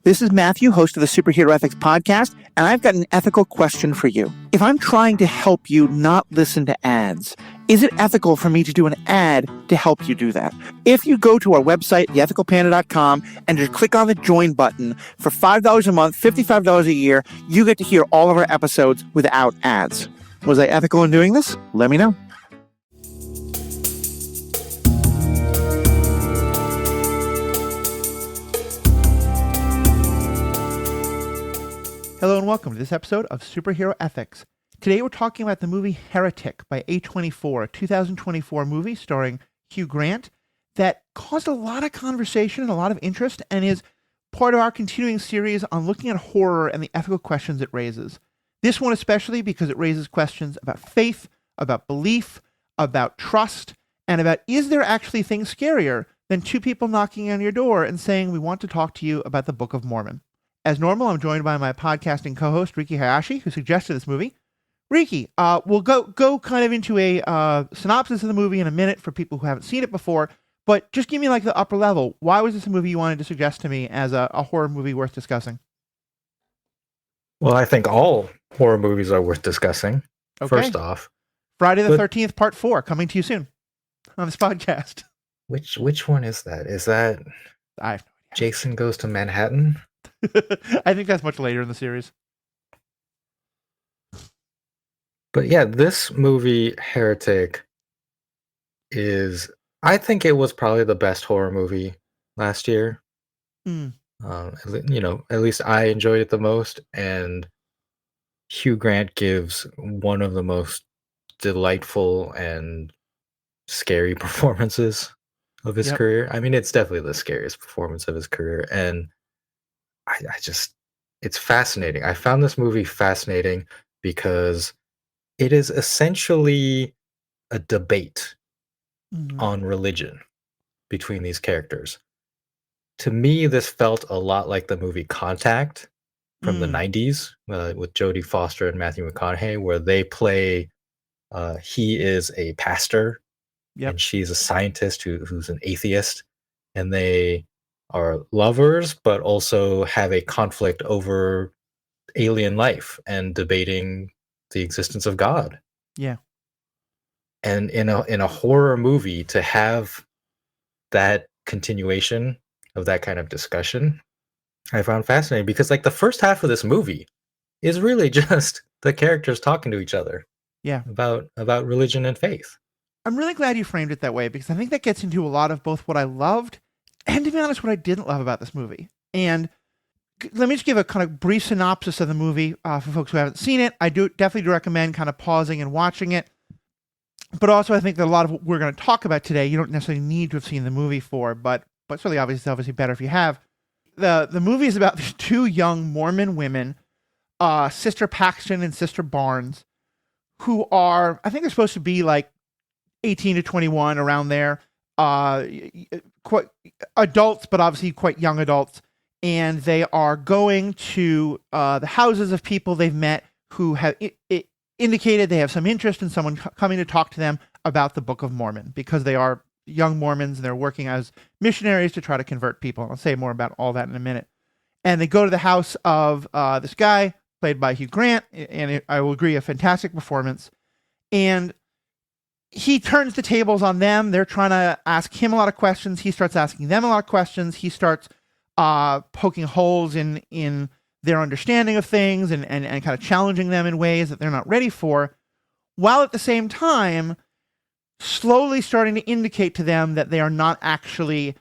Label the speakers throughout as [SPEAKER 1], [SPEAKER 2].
[SPEAKER 1] This is Matthew, host of the Superhero Ethics Podcast, and I've got an ethical question for you. If I'm trying to help you not listen to ads, is it ethical for me to do an ad to help you do that? If you go to our website, theethicalpanda.com, and just click on the join button, for $5 a month, $55 a year, you get to hear all of our episodes without ads. Was I ethical in doing this? Let me know. Hello and welcome to this episode of Superhero Ethics. Today we're talking about the movie Heretic by A24, a 2024 movie starring Hugh Grant that caused a lot of conversation and a lot of interest and is part of our continuing series on looking at horror and the ethical questions it raises. This one especially because it raises questions about faith, about belief, about trust, and about is there actually things scarier than two people knocking on your door and saying we want to talk to you about the Book of Mormon. As normal, I'm joined by my podcasting co-host, Riki Hayashi, who suggested this movie. Riki, we'll go kind of into a synopsis of the movie in a minute for people who haven't seen it before, but just give me like the upper level. Why was this a movie you wanted to suggest to me as a horror movie worth discussing?
[SPEAKER 2] Well, I think all horror movies are worth discussing,
[SPEAKER 1] Okay.
[SPEAKER 2] First off.
[SPEAKER 1] Friday the 13th, Part 4, coming to you soon on this podcast.
[SPEAKER 2] Which one is that? Is that
[SPEAKER 1] I have no
[SPEAKER 2] Jason Goes to Manhattan?
[SPEAKER 1] idea. I think that's much later in the series.
[SPEAKER 2] But yeah, this movie, Heretic, I think it was probably the best horror movie last year.
[SPEAKER 1] Mm.
[SPEAKER 2] At least I enjoyed it the most, and Hugh Grant gives one of the most delightful and scary performances of his career. I mean, it's definitely the scariest performance of his career, and it's fascinating. I found this movie fascinating because it is essentially a debate on religion between these characters. To me, this felt a lot like the movie Contact from the 90s with Jodie Foster and Matthew McConaughey, where they play, he is a pastor and she's a scientist who's an atheist, and they are lovers, but also have a conflict over alien life and debating the existence of God.
[SPEAKER 1] Yeah.
[SPEAKER 2] And in a horror movie, to have that continuation of that kind of discussion, I found fascinating because like the first half of this movie is really just the characters talking to each other.
[SPEAKER 1] Yeah.
[SPEAKER 2] About religion and faith.
[SPEAKER 1] I'm really glad you framed it that way because I think that gets into a lot of both what I loved and, to be honest, what I didn't love about this movie. And let me just give a kind of brief synopsis of the movie for folks who haven't seen it. I definitely do recommend kind of pausing and watching it. But also, I think that a lot of what we're going to talk about today, you don't necessarily need to have seen the movie for, but it's really obviously better if you have. The movie is about these two young Mormon women, Sister Paxton and Sister Barnes, who are, I think they're supposed to be like 18 to 21, around there, quite adults, but obviously quite young adults. And they are going to the houses of people they've met who have indicated they have some interest in someone coming to talk to them about the Book of Mormon, because they are young Mormons and they're working as missionaries to try to convert people. I'll say more about all that in a minute. And they go to the house of this guy played by Hugh Grant, and I will agree, a fantastic performance. And he turns the tables on them. They're trying to ask him a lot of questions. He starts asking them a lot of questions. He starts poking holes in their understanding of things and kind of challenging them in ways that they're not ready for, while at the same time slowly starting to indicate to them that they are not actually,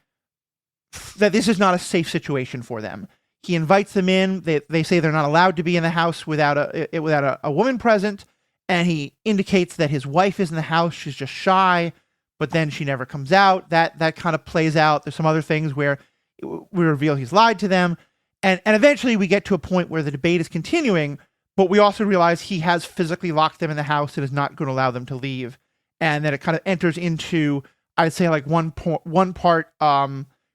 [SPEAKER 1] that this is not a safe situation for them. He invites them in. They say they're not allowed to be in the house without a woman present, and he indicates that his wife is in the house. She's just shy, but then she never comes out. That kind of plays out. There's some other things where we reveal he's lied to them. And eventually we get to a point where the debate is continuing, but we also realize he has physically locked them in the house and is not going to allow them to leave. And then it kind of enters into, I'd say, like one part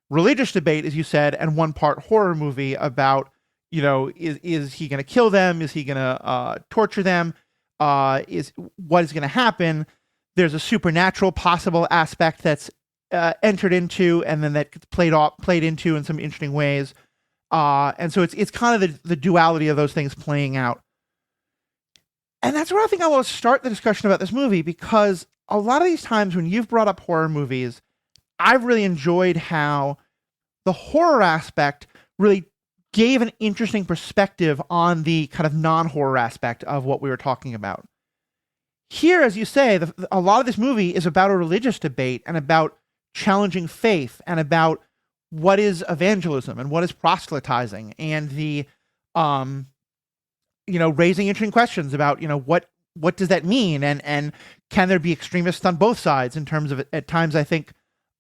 [SPEAKER 1] religious debate, as you said, and one part horror movie about, is he going to kill them? Is he going to torture them? What is going to happen? There's a supernatural possible aspect that's entered into, and then that gets played into in some interesting ways. And so it's kind of the duality of those things playing out. And that's where I think I will start the discussion about this movie, because a lot of these times when you've brought up horror movies, I've really enjoyed how the horror aspect really gave an interesting perspective on the kind of non-horror aspect of what we were talking about. Here, as you say, a lot of this movie is about a religious debate and about challenging faith and about what is evangelism and what is proselytizing, and the, raising interesting questions about, what does that mean? And can there be extremists on both sides in terms of, at times, I think,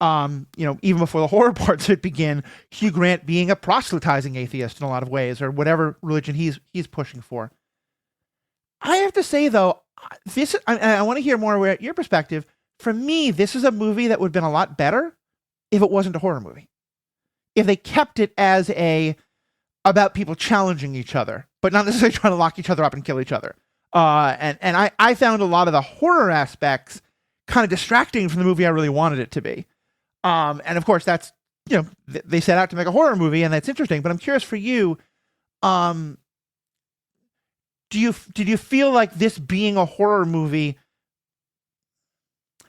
[SPEAKER 1] even before the horror parts of it begin, Hugh Grant being a proselytizing atheist in a lot of ways, or whatever religion he's pushing for. I have to say, though, I want to hear more about your perspective. For me, this is a movie that would have been a lot better if it wasn't a horror movie. If they kept it as about people challenging each other, but not necessarily trying to lock each other up and kill each other. And I found a lot of the horror aspects kind of distracting from the movie I really wanted it to be. And of course, that's, they set out to make a horror movie, and that's interesting. But I'm curious for you, did you feel like this being a horror movie?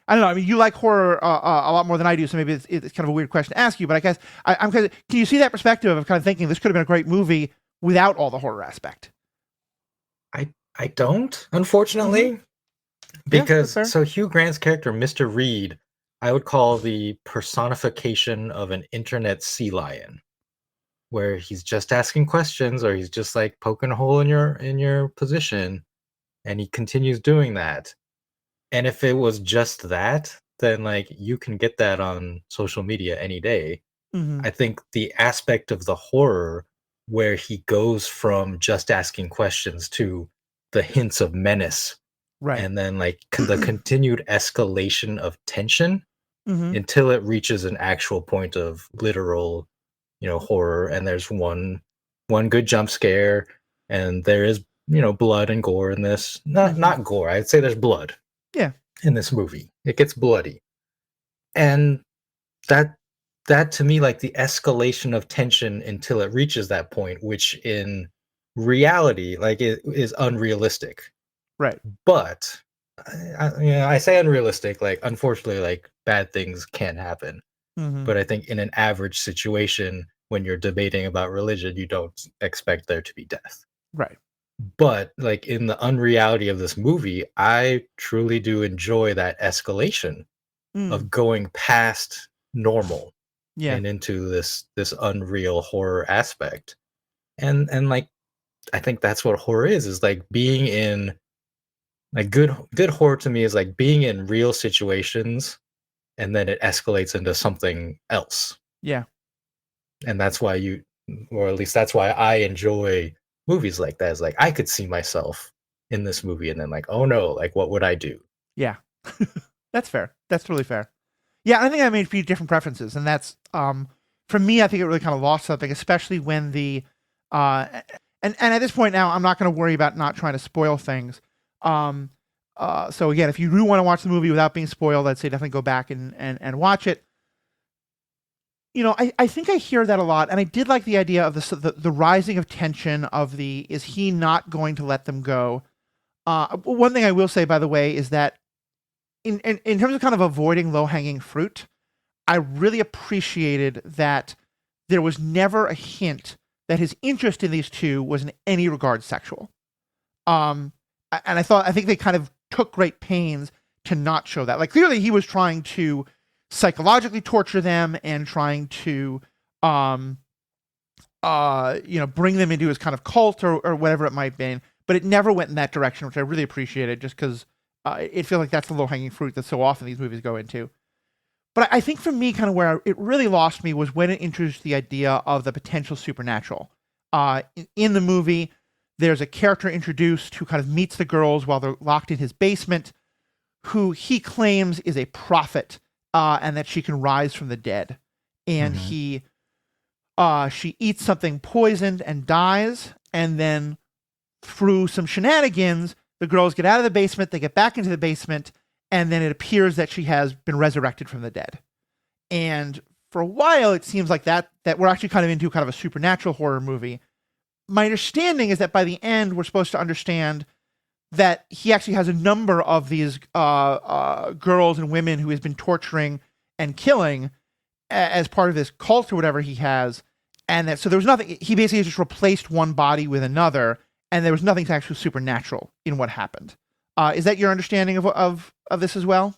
[SPEAKER 1] I don't know. I mean, you like horror a lot more than I do, so maybe it's kind of a weird question to ask you. But I guess I'm kind of, can you see that perspective of kind of thinking this could have been a great movie without all the horror aspect?
[SPEAKER 2] I don't, unfortunately, because so Hugh Grant's character, Mr. Reed, I would call the personification of an internet sea lion, where he's just asking questions, or he's just like poking a hole in your position, and he continues doing that. And if it was just that, then like you can get that on social media any day. I think the aspect of the horror where he goes from just asking questions to the hints of menace,
[SPEAKER 1] right,
[SPEAKER 2] and then like the continued escalation of tension until it reaches an actual point of literal, horror. And there's one good jump scare, and there is, blood and gore in this. Not gore. I'd say there's blood.
[SPEAKER 1] Yeah.
[SPEAKER 2] In this movie, it gets bloody, and that to me, like the escalation of tension until it reaches that point, which in reality, like, it is unrealistic.
[SPEAKER 1] Right.
[SPEAKER 2] But I say unrealistic, like, unfortunately, like, bad things can happen. But I think in an average situation, when you're debating about religion, you don't expect there to be death.
[SPEAKER 1] Right.
[SPEAKER 2] But like in the unreality of this movie, I truly do enjoy that escalation of going past normal and into this unreal horror aspect. And like, I think that's what horror is like being in, like, good horror to me is like being in real situations, and then it escalates into something else.
[SPEAKER 1] Yeah.
[SPEAKER 2] And that's why or at least that's why I enjoy movies like that. Is like, I could see myself in this movie, and then like, oh no, like, what would I do?
[SPEAKER 1] Yeah. That's fair. That's totally fair. Yeah, I think I made a few different preferences, and that's, for me, I think it really kind of lost something, especially when and at this point now, I'm not going to worry about not trying to spoil things. So again, if you do want to watch the movie without being spoiled, I'd say definitely go back and watch it. I think I hear that a lot, and I did like the idea of the rising of tension of is he not going to let them go? One thing I will say, by the way, is that in terms of kind of avoiding low-hanging fruit, I really appreciated that there was never a hint that his interest in these two was in any regard sexual. And I think they kind of took great pains to not show that. Like, clearly he was trying to psychologically torture them and trying to, bring them into his kind of cult or whatever it might be. But it never went in that direction, which I really appreciated, just because it feels like that's the low-hanging fruit that so often these movies go into. But I think for me, kind of where it really lost me was when it introduced the idea of the potential supernatural. In the movie, there's a character introduced who kind of meets the girls while they're locked in his basement, who he claims is a prophet, and that she can rise from the dead. And she eats something poisoned and dies, and then through some shenanigans, the girls get out of the basement, they get back into the basement, and then it appears that she has been resurrected from the dead. And for a while it seems like that we're actually kind of into kind of a supernatural horror movie. My understanding is that by the end we're supposed to understand that he actually has a number of these girls and women who he's been torturing and killing as part of this cult or whatever he has, and that so there was nothing. He basically just replaced one body with another, and there was nothing actually supernatural in what happened. Is that your understanding of this as well?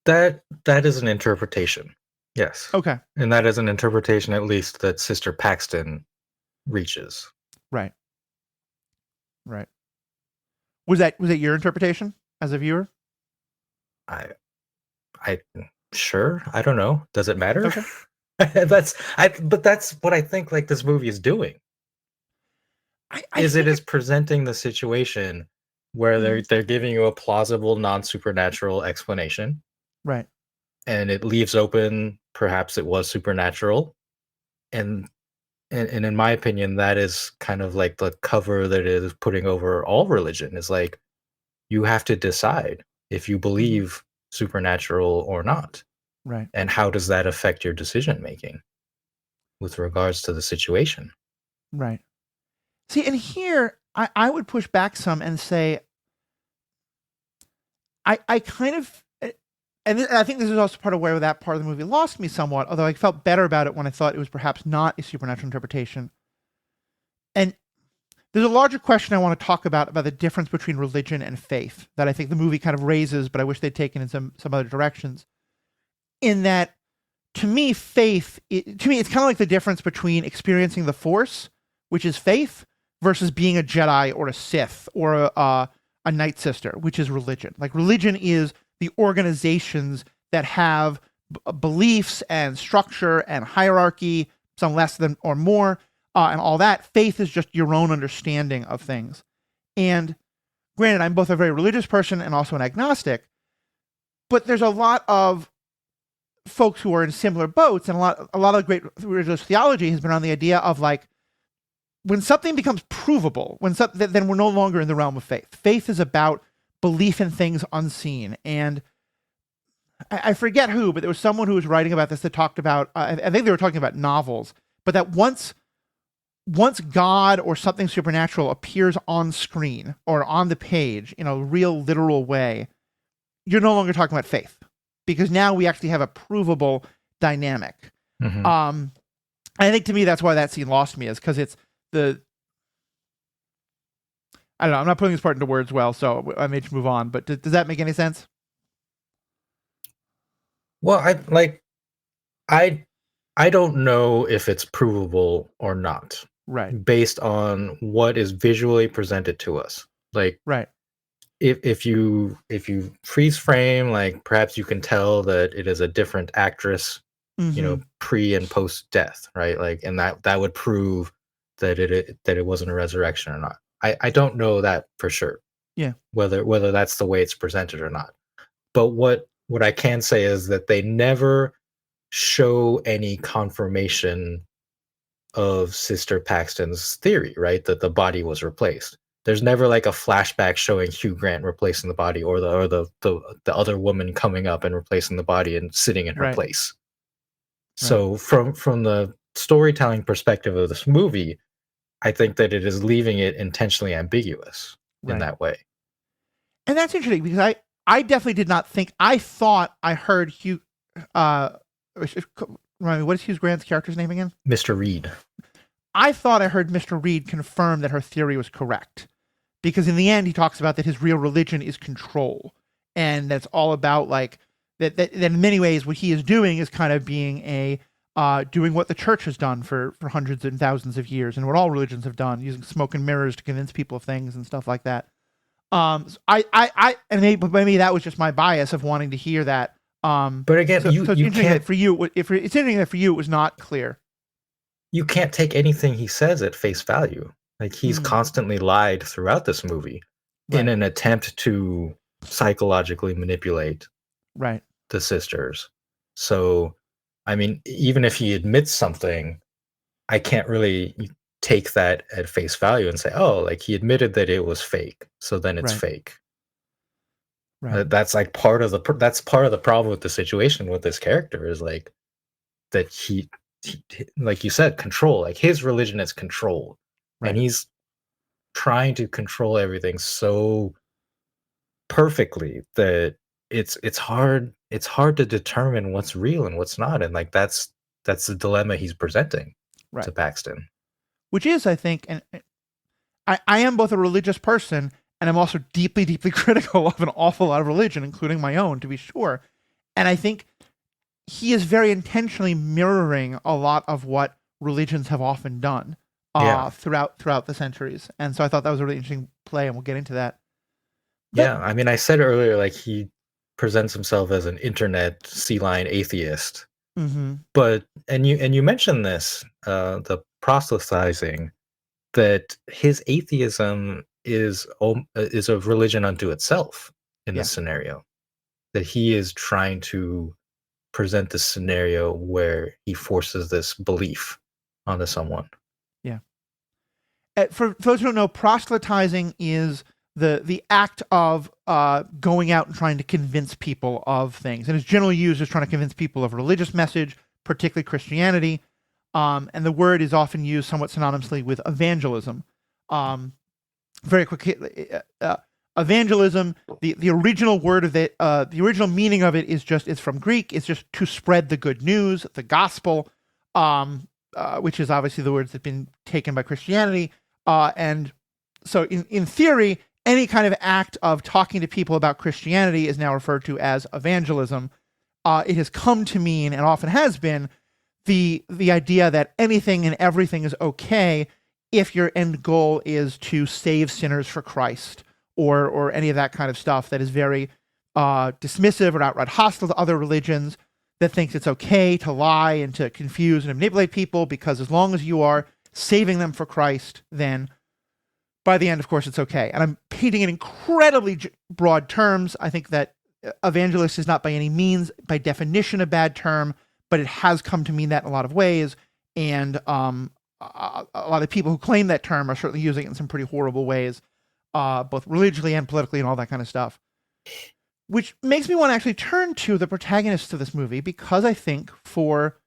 [SPEAKER 2] That is an interpretation. Yes.
[SPEAKER 1] Okay.
[SPEAKER 2] And that is an interpretation, at least, that Sister Paxton reaches.
[SPEAKER 1] Right. Right. Was that your interpretation as a viewer?
[SPEAKER 2] I sure. I don't know. Does it matter?
[SPEAKER 1] Okay.
[SPEAKER 2] But that's what I think like this movie is doing. It is presenting the situation where they're giving you a plausible non-supernatural explanation.
[SPEAKER 1] Right.
[SPEAKER 2] And it leaves open perhaps it was supernatural. And in my opinion, that is kind of like the cover that it is putting over all religion, is like you have to decide if you believe supernatural or not.
[SPEAKER 1] Right.
[SPEAKER 2] And how does that affect your decision making with regards to the situation?
[SPEAKER 1] Right. See, and here I would push back some and say I kind of, and I think this is also part of where that part of the movie lost me somewhat, although I felt better about it when I thought it was perhaps not a supernatural interpretation. And there's a larger question I want to talk about the difference between religion and faith that I think the movie kind of raises, but I wish they'd taken in some other directions. In that, to me, faith, to me, it's kind of like the difference between experiencing the Force, which is faith, versus being a Jedi or a Sith or a Night Sister, which is religion. Like religion is the organizations that have beliefs and structure and hierarchy, some less than or more, and all that. Faith is just your own understanding of things. And granted, I'm both a very religious person and also an agnostic, but there's a lot of folks who are in similar boats, and a lot of great religious theology has been on the idea of like, when something becomes provable, then we're no longer in the realm of faith. Faith is about belief in things unseen. And I forget who, but there was someone who was writing about this that talked about, I think they were talking about novels, but that once God or something supernatural appears on screen or on the page in a real literal way, you're no longer talking about faith, because now we actually have a provable dynamic. I think to me, that's why that scene lost me, is because it's I don't know, I'm not putting this part into words well, so I may just move on, but does that make any sense?
[SPEAKER 2] Well, I don't know if it's provable or not.
[SPEAKER 1] Right.
[SPEAKER 2] Based on what is visually presented to us. Like,
[SPEAKER 1] right.
[SPEAKER 2] If you freeze frame, like perhaps you can tell that it is a different actress, pre and post death, right? Like, and that would prove that it wasn't a resurrection or not. I don't know that for sure.
[SPEAKER 1] Yeah.
[SPEAKER 2] Whether that's the way it's presented or not. But what I can say is that they never show any confirmation of Sister Paxton's theory, right? That the body was replaced. There's never like a flashback showing Hugh Grant replacing the body, or the other woman coming up and replacing the body and sitting in her place. So from the storytelling perspective of this movie, I think that it is leaving it intentionally ambiguous in that way.
[SPEAKER 1] And that's interesting, because I definitely did not think, I thought I heard Hugh, what is Hugh Grant's character's name again?
[SPEAKER 2] Mr. Reed.
[SPEAKER 1] I thought I heard Mr. Reed confirm that her theory was correct, because in the end he talks about that his real religion is control, and that's all about like that in many ways what he is doing is kind of being doing what the church has done for hundreds and thousands of years, and what all religions have done, using smoke and mirrors to convince people of things and stuff like that. So and maybe that was just my bias of wanting to hear that.
[SPEAKER 2] But again,
[SPEAKER 1] so it's interesting that for you, it's interesting that for you it was not clear.
[SPEAKER 2] You can't take anything he says at face value. Like, he's constantly lied throughout this movie in an attempt to psychologically manipulate the sisters. So, I mean, even if he admits something, I can't really take that at face value and say, oh, like he admitted that it was fake, so then it's fake.
[SPEAKER 1] Right.
[SPEAKER 2] That's like that's part of the problem with the situation with this character is like that he like you said, control. Like his religion is control, and
[SPEAKER 1] Right.
[SPEAKER 2] he's trying to control everything so perfectly that it's hard to determine what's real and what's not, and like that's the dilemma he's presenting to
[SPEAKER 1] Right.
[SPEAKER 2] Paxton.
[SPEAKER 1] Which is, I think, and I am both a religious person and I'm also deeply, deeply critical of an awful lot of religion, including my own, to be sure. And I think he is very intentionally mirroring a lot of what religions have often done
[SPEAKER 2] Yeah.
[SPEAKER 1] throughout the centuries. And so I thought that was a really interesting play, and we'll get into that. But
[SPEAKER 2] Yeah, I mean, I said earlier, like he presents himself as an internet sea lion atheist,
[SPEAKER 1] mm-hmm,
[SPEAKER 2] but and you mentioned this, the proselytizing, that his atheism is a religion unto itself in
[SPEAKER 1] yeah,
[SPEAKER 2] this scenario. That he is trying to present this scenario where he forces this belief onto someone.
[SPEAKER 1] yeah. For those who don't know, proselytizing is the act of going out and trying to convince people of things, and it's generally used as trying to convince people of a religious message, particularly Christianity. And the word is often used somewhat synonymously with evangelism. Um, very quickly, evangelism. The original word of it, the original meaning of it is just it's from Greek. It's just to spread the good news, the gospel, which is obviously the words that've been taken by Christianity. And so, in theory, any kind of act of talking to people about Christianity is now referred to as evangelism. It has come to mean, and often has been, the idea that anything and everything is okay if your end goal is to save sinners for Christ, or any of that kind of stuff that is very dismissive or outright hostile to other religions, that thinks it's okay to lie and to confuse and manipulate people, because as long as you are saving them for Christ, then by the end, of course, it's okay. And I'm painting in incredibly broad terms. I think that evangelist is not by any means, by definition, a bad term, but it has come to mean that in a lot of ways. And a lot of people who claim that term are certainly using it in some pretty horrible ways, both religiously and politically and all that kind of stuff. Which makes me want to actually turn to the protagonists of this movie, because I think, for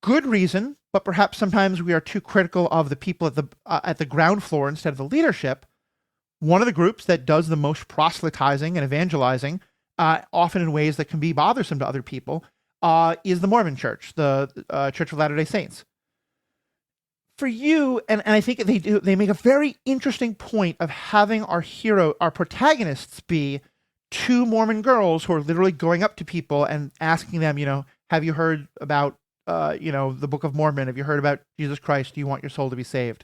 [SPEAKER 1] good reason, but perhaps sometimes we are too critical of the people at the ground floor instead of the leadership. One of the groups that does the most proselytizing and evangelizing, often in ways that can be bothersome to other people, is the Mormon Church, the Church of Latter-day Saints. For you, and I think they make a very interesting point of having our protagonists be two Mormon girls who are literally going up to people and asking them, have you heard about, the Book of Mormon? Have you heard about Jesus Christ? Do you want your soul to be saved?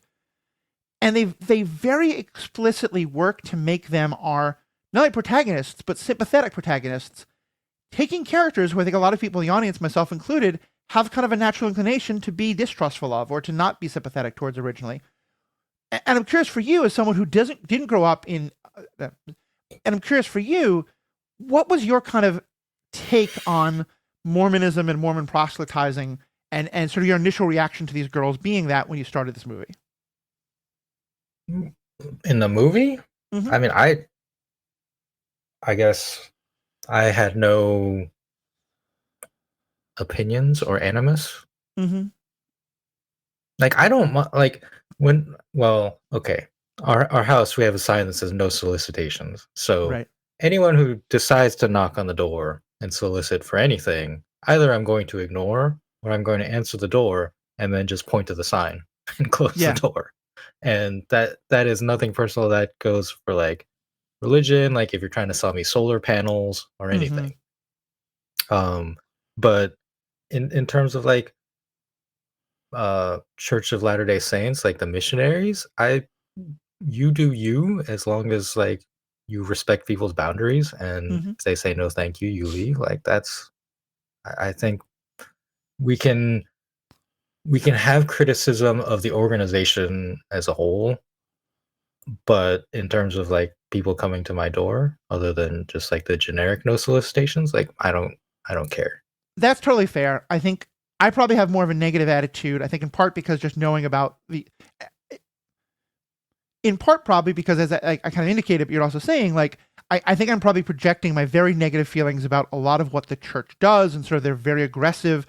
[SPEAKER 1] And they very explicitly work to make them our not only protagonists, but sympathetic protagonists, taking characters who I think a lot of people in the audience, myself included, have kind of a natural inclination to be distrustful of, or to not be sympathetic towards originally. And I'm curious for you, as someone who didn't grow up in, and I'm curious for you, what was your kind of take on Mormonism and Mormon proselytizing, and sort of your initial reaction to these girls being that when you started this movie?
[SPEAKER 2] In the movie,
[SPEAKER 1] Mm-hmm.
[SPEAKER 2] I mean, I guess I had no opinions or animus.
[SPEAKER 1] Mm-hmm.
[SPEAKER 2] Like I don't like when well, okay. Our house, we have a sign that says no solicitations. So
[SPEAKER 1] Right.
[SPEAKER 2] anyone who decides to knock on the door and solicit for anything, either I'm going to ignore, or I'm going to answer the door and then just point to the sign and close the
[SPEAKER 1] Yeah.
[SPEAKER 2] door. And that is nothing personal. That goes for like religion, like if you're trying to sell me solar panels or
[SPEAKER 1] Mm-hmm.
[SPEAKER 2] anything. But in terms of like Church of Latter-day Saints, like the missionaries, you do you, as long as like you respect people's boundaries, and
[SPEAKER 1] Mm-hmm.
[SPEAKER 2] if they say no thank you, you leave. Like that's I think we can we can have criticism of the organization as a whole, but in terms of like people coming to my door, other than just like the generic no solicitations, like I don't care.
[SPEAKER 1] That's totally fair. I think I probably have more of a negative attitude. I think in part because just knowing about in part probably because, as I kind of indicated, but you're also saying, like, I think I'm probably projecting my very negative feelings about a lot of what the church does and sort of their very aggressive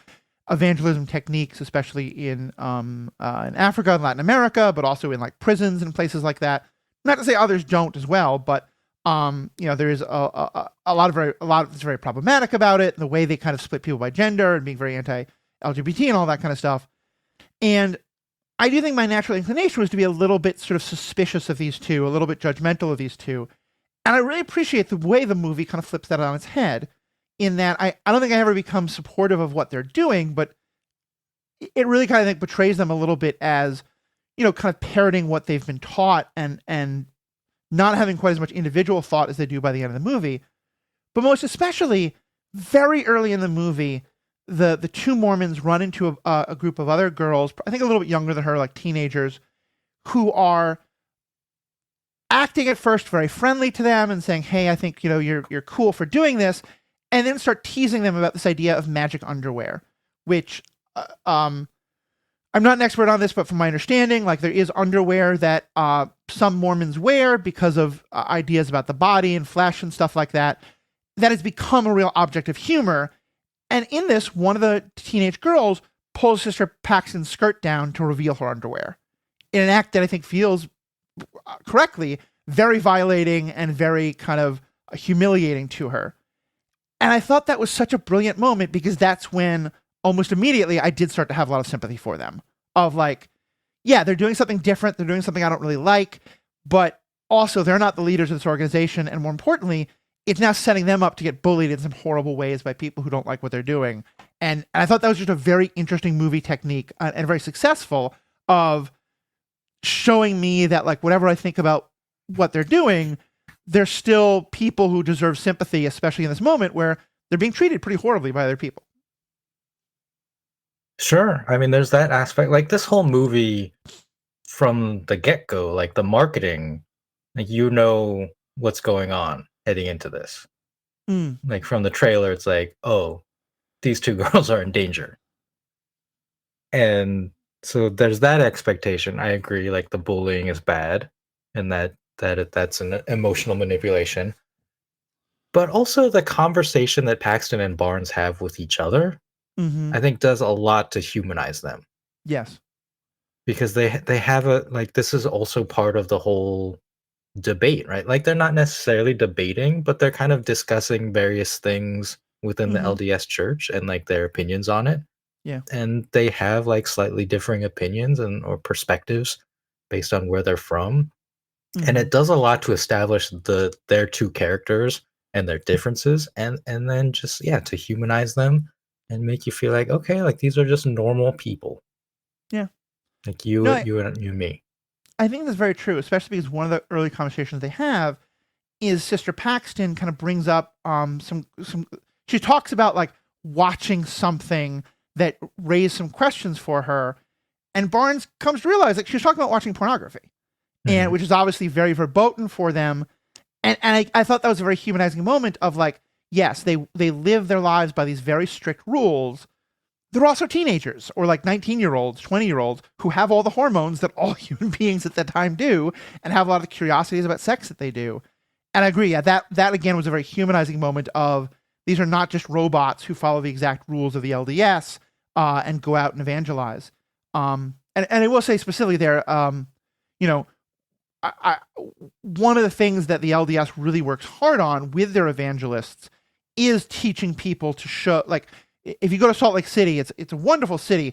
[SPEAKER 1] evangelism techniques, especially in Africa and Latin America, but also in like prisons and places like that. Not to say others don't as well, but there is a lot that's very problematic about it. The way they kind of split people by gender and being very anti-LGBT and all that kind of stuff. And I do think my natural inclination was to be a little bit sort of suspicious of these two, a little bit judgmental of these two. And I really appreciate the way the movie kind of flips that on its head, in that I don't think I ever become supportive of what they're doing, but it really kind of like portrays them a little bit as, kind of parroting what they've been taught and not having quite as much individual thought as they do by the end of the movie. But most especially, very early in the movie, the two Mormons run into a group of other girls, I think a little bit younger than her, like teenagers, who are acting at first very friendly to them and saying, hey, I think, you're cool for doing this. And then start teasing them about this idea of magic underwear, which I'm not an expert on this, but from my understanding, like there is underwear that some Mormons wear because of ideas about the body and flesh and stuff like that, that has become a real object of humor. And in this, one of the teenage girls pulls Sister Paxton's skirt down to reveal her underwear in an act that I think feels correctly very violating and very kind of humiliating to her. And I thought that was such a brilliant moment, because that's when almost immediately I did start to have a lot of sympathy for them, of like, yeah, they're doing something different. They're doing something I don't really like, but also they're not the leaders of this organization. And more importantly, it's now setting them up to get bullied in some horrible ways by people who don't like what they're doing. And I thought that was just a very interesting movie technique and very successful of showing me that, like, whatever I think about what they're doing, there's still people who deserve sympathy, especially in this moment where they're being treated pretty horribly by other people.
[SPEAKER 2] Sure. I mean, there's that aspect. Like this whole movie from the get-go, like the marketing, like what's going on heading into this. Like from the trailer, it's like, oh, these two girls are in danger. And so there's that expectation. I agree, like the bullying is bad and that's an emotional manipulation. But also the conversation that Paxton and Barnes have with each other, I think does a lot to humanize them.
[SPEAKER 1] Yes.
[SPEAKER 2] Because they have this is also part of the whole debate, right? Like they're not necessarily debating, but they're kind of discussing various things within the LDS church and like their opinions on it.
[SPEAKER 1] Yeah.
[SPEAKER 2] And they have like slightly differing opinions or perspectives based on where they're from. And it does a lot to establish their two characters and their differences and then just to humanize them and make you feel like, okay, like these are just normal people.
[SPEAKER 1] Yeah.
[SPEAKER 2] Like you and me.
[SPEAKER 1] I think that's very true, especially because one of the early conversations they have is Sister Paxton kind of brings up she talks about like watching something that raised some questions for her, and Barnes comes to realize like she was talking about watching pornography, and which is obviously very verboten for them. And I thought that was a very humanizing moment of like, yes, they live their lives by these very strict rules. They're also teenagers or like 19-year-olds, 20-year-olds who have all the hormones that all human beings at that time do and have a lot of curiosities about sex that they do. And I agree. Yeah, that again was a very humanizing moment of these are not just robots who follow the exact rules of the LDS and go out and evangelize. And I will say specifically there, one of the things that the LDS really works hard on with their evangelists is teaching people to show, like, if you go to Salt Lake City, it's a wonderful city,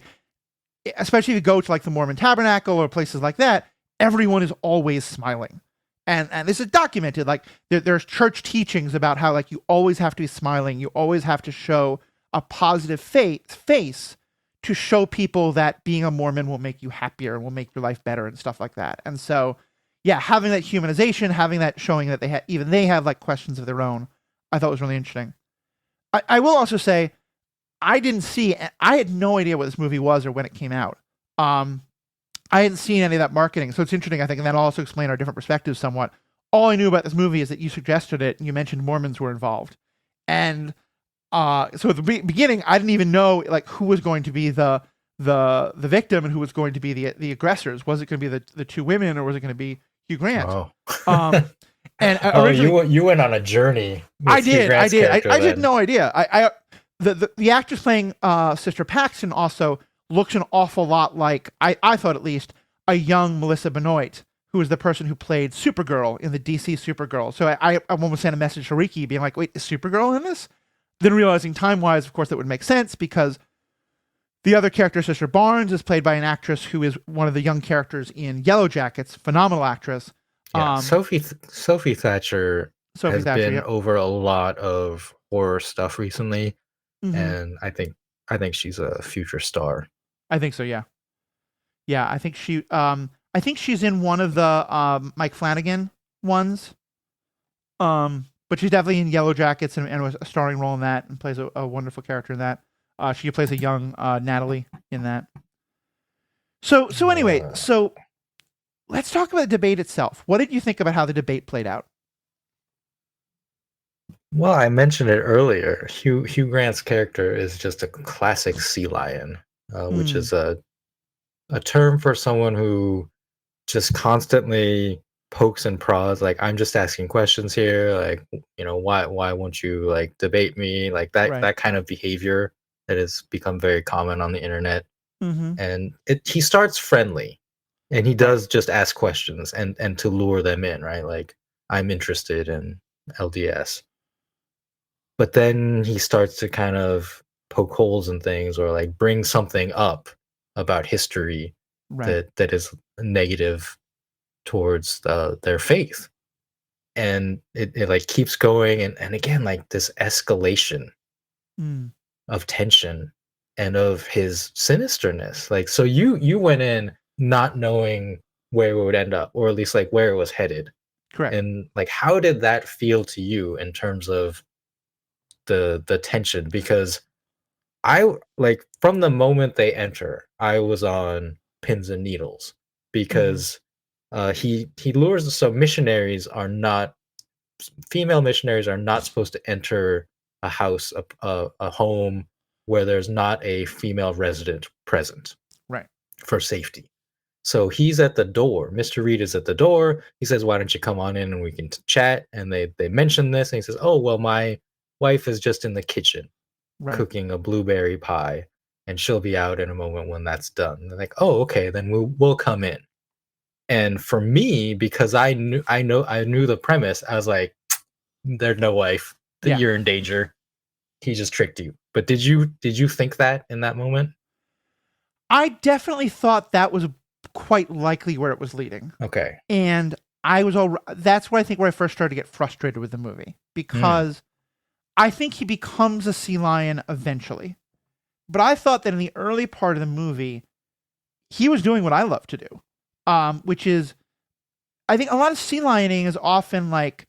[SPEAKER 1] especially if you go to like the Mormon Tabernacle or places like that, everyone is always smiling. And this is documented, like there's church teachings about how like you always have to be smiling. You always have to show a positive face to show people that being a Mormon will make you happier and will make your life better and stuff like that. And so, yeah, having that humanization, having that showing that they have like questions of their own, I thought was really interesting. I will also say, I had no idea what this movie was or when it came out. I hadn't seen any of that marketing. So it's interesting, I think, and that'll also explain our different perspectives somewhat. All I knew about this movie is that you suggested it and you mentioned Mormons were involved. And so at the beginning, I didn't even know like who was going to be the victim and who was going to be the aggressors. Was it going to be the two women or was it going to be Hugh Grant.
[SPEAKER 2] Oh.
[SPEAKER 1] Um, and
[SPEAKER 2] Oh,
[SPEAKER 1] originally,
[SPEAKER 2] you went on a journey
[SPEAKER 1] I
[SPEAKER 2] with Hugh
[SPEAKER 1] did, I
[SPEAKER 2] Grant's
[SPEAKER 1] did.
[SPEAKER 2] character
[SPEAKER 1] I had
[SPEAKER 2] then.
[SPEAKER 1] no idea. The actress playing Sister Paxton also looks an awful lot like, I thought at least, a young Melissa Benoist, who is the person who played Supergirl in the DC Supergirl. So I almost sent a message to Riki being like, wait, is Supergirl in this? Then realizing time-wise, of course, that would make sense because the other character, Sister Barnes, is played by an actress who is one of the young characters in Yellow Jackets, phenomenal actress.
[SPEAKER 2] Yeah, Sophie Thatcher
[SPEAKER 1] Sophie
[SPEAKER 2] has
[SPEAKER 1] Thatcher,
[SPEAKER 2] been
[SPEAKER 1] yep.
[SPEAKER 2] over a lot of horror stuff recently,
[SPEAKER 1] Mm-hmm.
[SPEAKER 2] and I think she's a future star.
[SPEAKER 1] I think so, yeah. Yeah, I think she's in one of the Mike Flanagan ones. But she's definitely in Yellow Jackets and was a starring role in that and plays a wonderful character in that. She plays a young Natalie in that. So anyway,
[SPEAKER 2] Uh,
[SPEAKER 1] so let's talk about the debate itself. What did you think about how the debate played out?
[SPEAKER 2] well, I mentioned it earlier. Hugh Grant's character is just a classic sea lion, which
[SPEAKER 1] Hmm.
[SPEAKER 2] is a term for someone who just constantly pokes and prods. Like, I'm just asking questions here. Like, why won't you like debate me? Like
[SPEAKER 1] Right.
[SPEAKER 2] that kind of behavior that has become very common on the internet.
[SPEAKER 1] Mm-hmm.
[SPEAKER 2] And he starts friendly, and he
[SPEAKER 1] Right.
[SPEAKER 2] does just ask questions and to lure them in, right? Like, I'm interested in LDS. But then he starts to kind of poke holes in things or like bring something up about history
[SPEAKER 1] Right.
[SPEAKER 2] that is negative towards their faith. And it like keeps going, and again, like this escalation
[SPEAKER 1] Mm.
[SPEAKER 2] of tension and of his sinisterness. Like, so you went in not knowing where it would end up, or at least like where it was headed.
[SPEAKER 1] Correct.
[SPEAKER 2] And like, how did that feel to you in terms of the tension? Because I like, from the moment they enter, I was on pins and needles
[SPEAKER 1] Mm-hmm.
[SPEAKER 2] because he lures. So missionaries are not female missionaries are not supposed to enter a house, a home where there's not a female resident present
[SPEAKER 1] Right.
[SPEAKER 2] for safety. So he's at the door. Mr. Reed is at the door. He says, "Why don't you come on in and we can chat?" And they mention this, and he says, "Oh well, my wife is just in the kitchen
[SPEAKER 1] Right.
[SPEAKER 2] cooking a blueberry pie, and she'll be out in a moment when that's done." And they're like, "Oh, okay, then we'll come in." And for me, because I knew the premise, I was like, "There's no wife. That
[SPEAKER 1] Yeah.
[SPEAKER 2] you're in danger. He just tricked you." But did you think that in that moment?
[SPEAKER 1] I definitely thought that was quite likely where it was leading.
[SPEAKER 2] Okay.
[SPEAKER 1] And that's where I think where I first started to get frustrated with the movie
[SPEAKER 2] Mm,
[SPEAKER 1] because I think he becomes a sea lion eventually. But I thought that in the early part of the movie, he was doing what I love to do, which is, I think a lot of sea lioning is often like,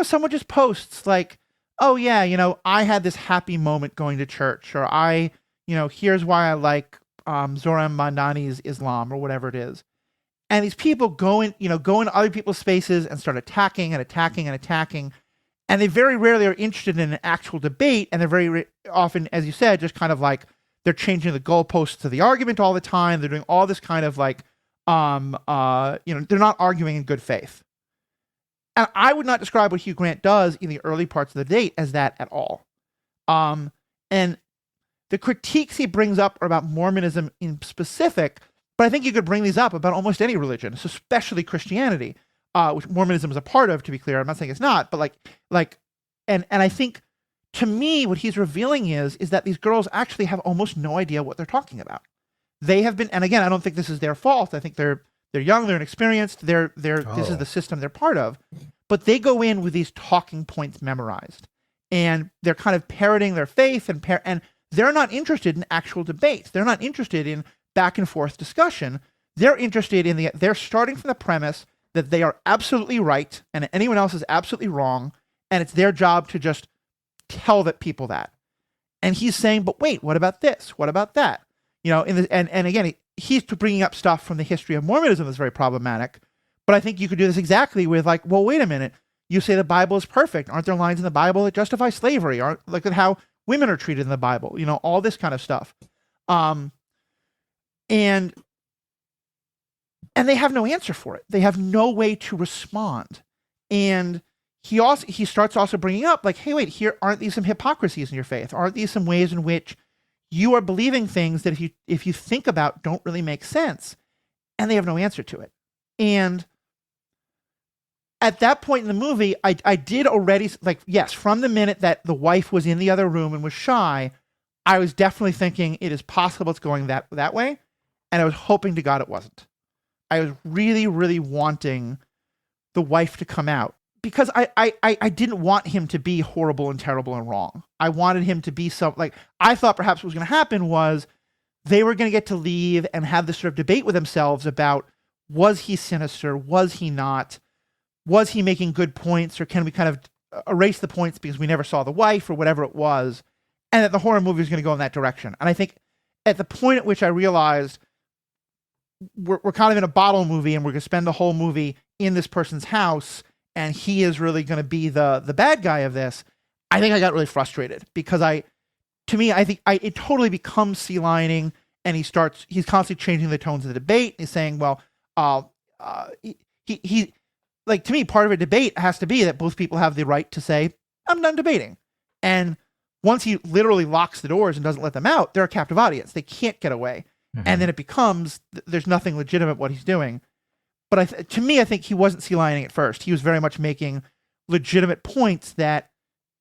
[SPEAKER 1] someone just posts like, oh yeah, I had this happy moment going to church, or here's why I like Zoran Mandani's Islam, or whatever it is. And these people go into other people's spaces and start attacking and attacking and attacking. And they very rarely are interested in an actual debate. And they're often, as you said, just kind of like they're changing the goalposts to the argument all the time. They're doing all this kind of like, they're not arguing in good faith. And I would not describe what Hugh Grant does in the early parts of the debate as that at all. And the critiques he brings up are about Mormonism in specific, but I think you could bring these up about almost any religion, especially Christianity, which Mormonism is a part of. To be clear, I'm not saying it's not, but and I think to me, what he's revealing is that these girls actually have almost no idea what they're talking about. They have been, and again, I don't think this is their fault. I think they're young, they're inexperienced, this is the
[SPEAKER 2] oh,
[SPEAKER 1] system they're part of, but they go in with these talking points memorized, and they're kind of parroting their faith and they're not interested in actual debates. They're not interested in back and forth discussion. They're interested in they're starting from the premise that they are absolutely right and anyone else is absolutely wrong. And it's their job to just tell that people that. And he's saying, but wait, what about this? What about that? And again, he's bringing up stuff from the history of Mormonism that's very problematic. But I think you could do this exactly with like, well, wait a minute. You say the Bible is perfect. Aren't there lines in the Bible that justify slavery? Aren't look at how women are treated in the Bible? All this kind of stuff. And And they have no answer for it. They have no way to respond. And he starts also bringing up like, hey, wait, here aren't these some hypocrisies in your faith? Aren't these some ways in which you are believing things that if you think about don't really make sense? And they have no answer to it. And at that point in the movie, I did already, like, yes, from the minute that the wife was in the other room and was shy, I was definitely thinking it is possible it's going that way. And I was hoping to God it wasn't. I was really, really wanting the wife to come out because I didn't want him to be horrible and terrible and wrong. I wanted him to be I thought perhaps what was going to happen was they were going to get to leave and have this sort of debate with themselves about, was he sinister? Was he not? Was he making good points, or can we kind of erase the points because we never saw the wife or whatever it was? And that the horror movie was going to go in that direction. And I think at the point at which I realized we're kind of in a bottle movie and we're going to spend the whole movie in this person's house and he is really going to be the bad guy of this, I think I got really frustrated because I think it totally becomes sea lining, and he's constantly changing the tones of the debate. He's saying, well, he like, to me, part of a debate has to be that both people have the right to say, I'm done debating. And once he literally locks the doors and doesn't let them out, they're a captive audience. They can't get away. Mm-hmm. And then it becomes, there's nothing legitimate what he's doing. But to me, I think he wasn't sea lining at first. He was very much making legitimate points that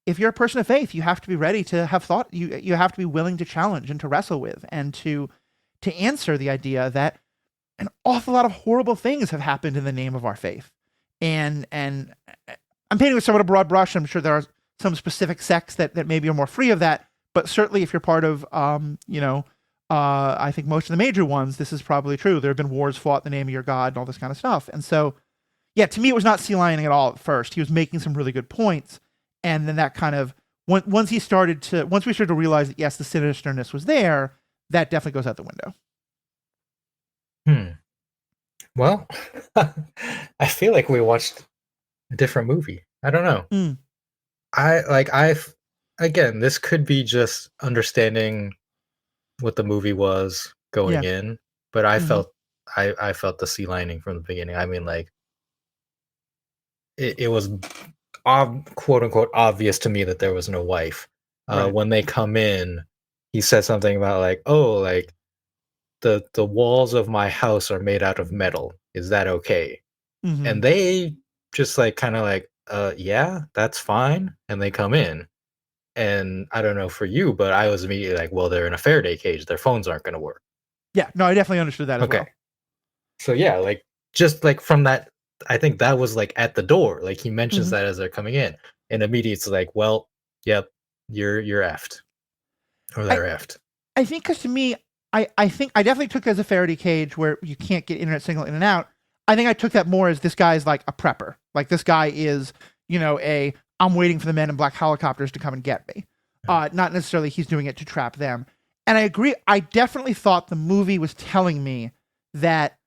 [SPEAKER 1] if you're a person of faith, you have to be ready to have thought. You have to be willing to challenge and to wrestle with and to answer the idea that an awful lot of horrible things have happened in the name of our faith. And I'm painting with somewhat a broad brush. I'm sure there are some specific sects that maybe are more free of that. But certainly if you're part of, I think most of the major ones, this is probably true. There have been wars fought in the name of your God and all this kind of stuff. And so, yeah, to me, it was not sea lining at all at first. He was making some really good points. And then that kind of, once we started to realize that, yes, the sinisterness was there, that definitely goes out the
[SPEAKER 2] Hmm.
[SPEAKER 1] window.
[SPEAKER 2] Well, I feel like we watched a different movie. I don't know. Again, this could be just understanding what the movie was going in, but I felt the sea lining from the beginning. I mean, like, it was quote unquote obvious to me that there was no wife.
[SPEAKER 1] Right.
[SPEAKER 2] When they come in, he said something about like, oh, like the walls of my house are made out of metal. Is that okay? Mm-hmm. And they just like kind of like, yeah, that's fine. And they come in. And I don't know for you, but I was immediately like, well, they're in a Faraday cage. Their phones aren't going to work.
[SPEAKER 1] Yeah, no, I definitely understood that as well.
[SPEAKER 2] So yeah, like just like from that, I think that was like at the door. Like he mentions that as they're coming in, and immediately it's like, well, yep, you're effed, or they're effed.
[SPEAKER 1] I think because to me, I think I definitely took it as a Faraday cage where you can't get internet signal in and out. I think I took that more as this guy's like a prepper. Like this guy is, I'm waiting for the men in black helicopters to come and get me. Not necessarily he's doing it to trap them. And I agree. I definitely thought the movie was telling me that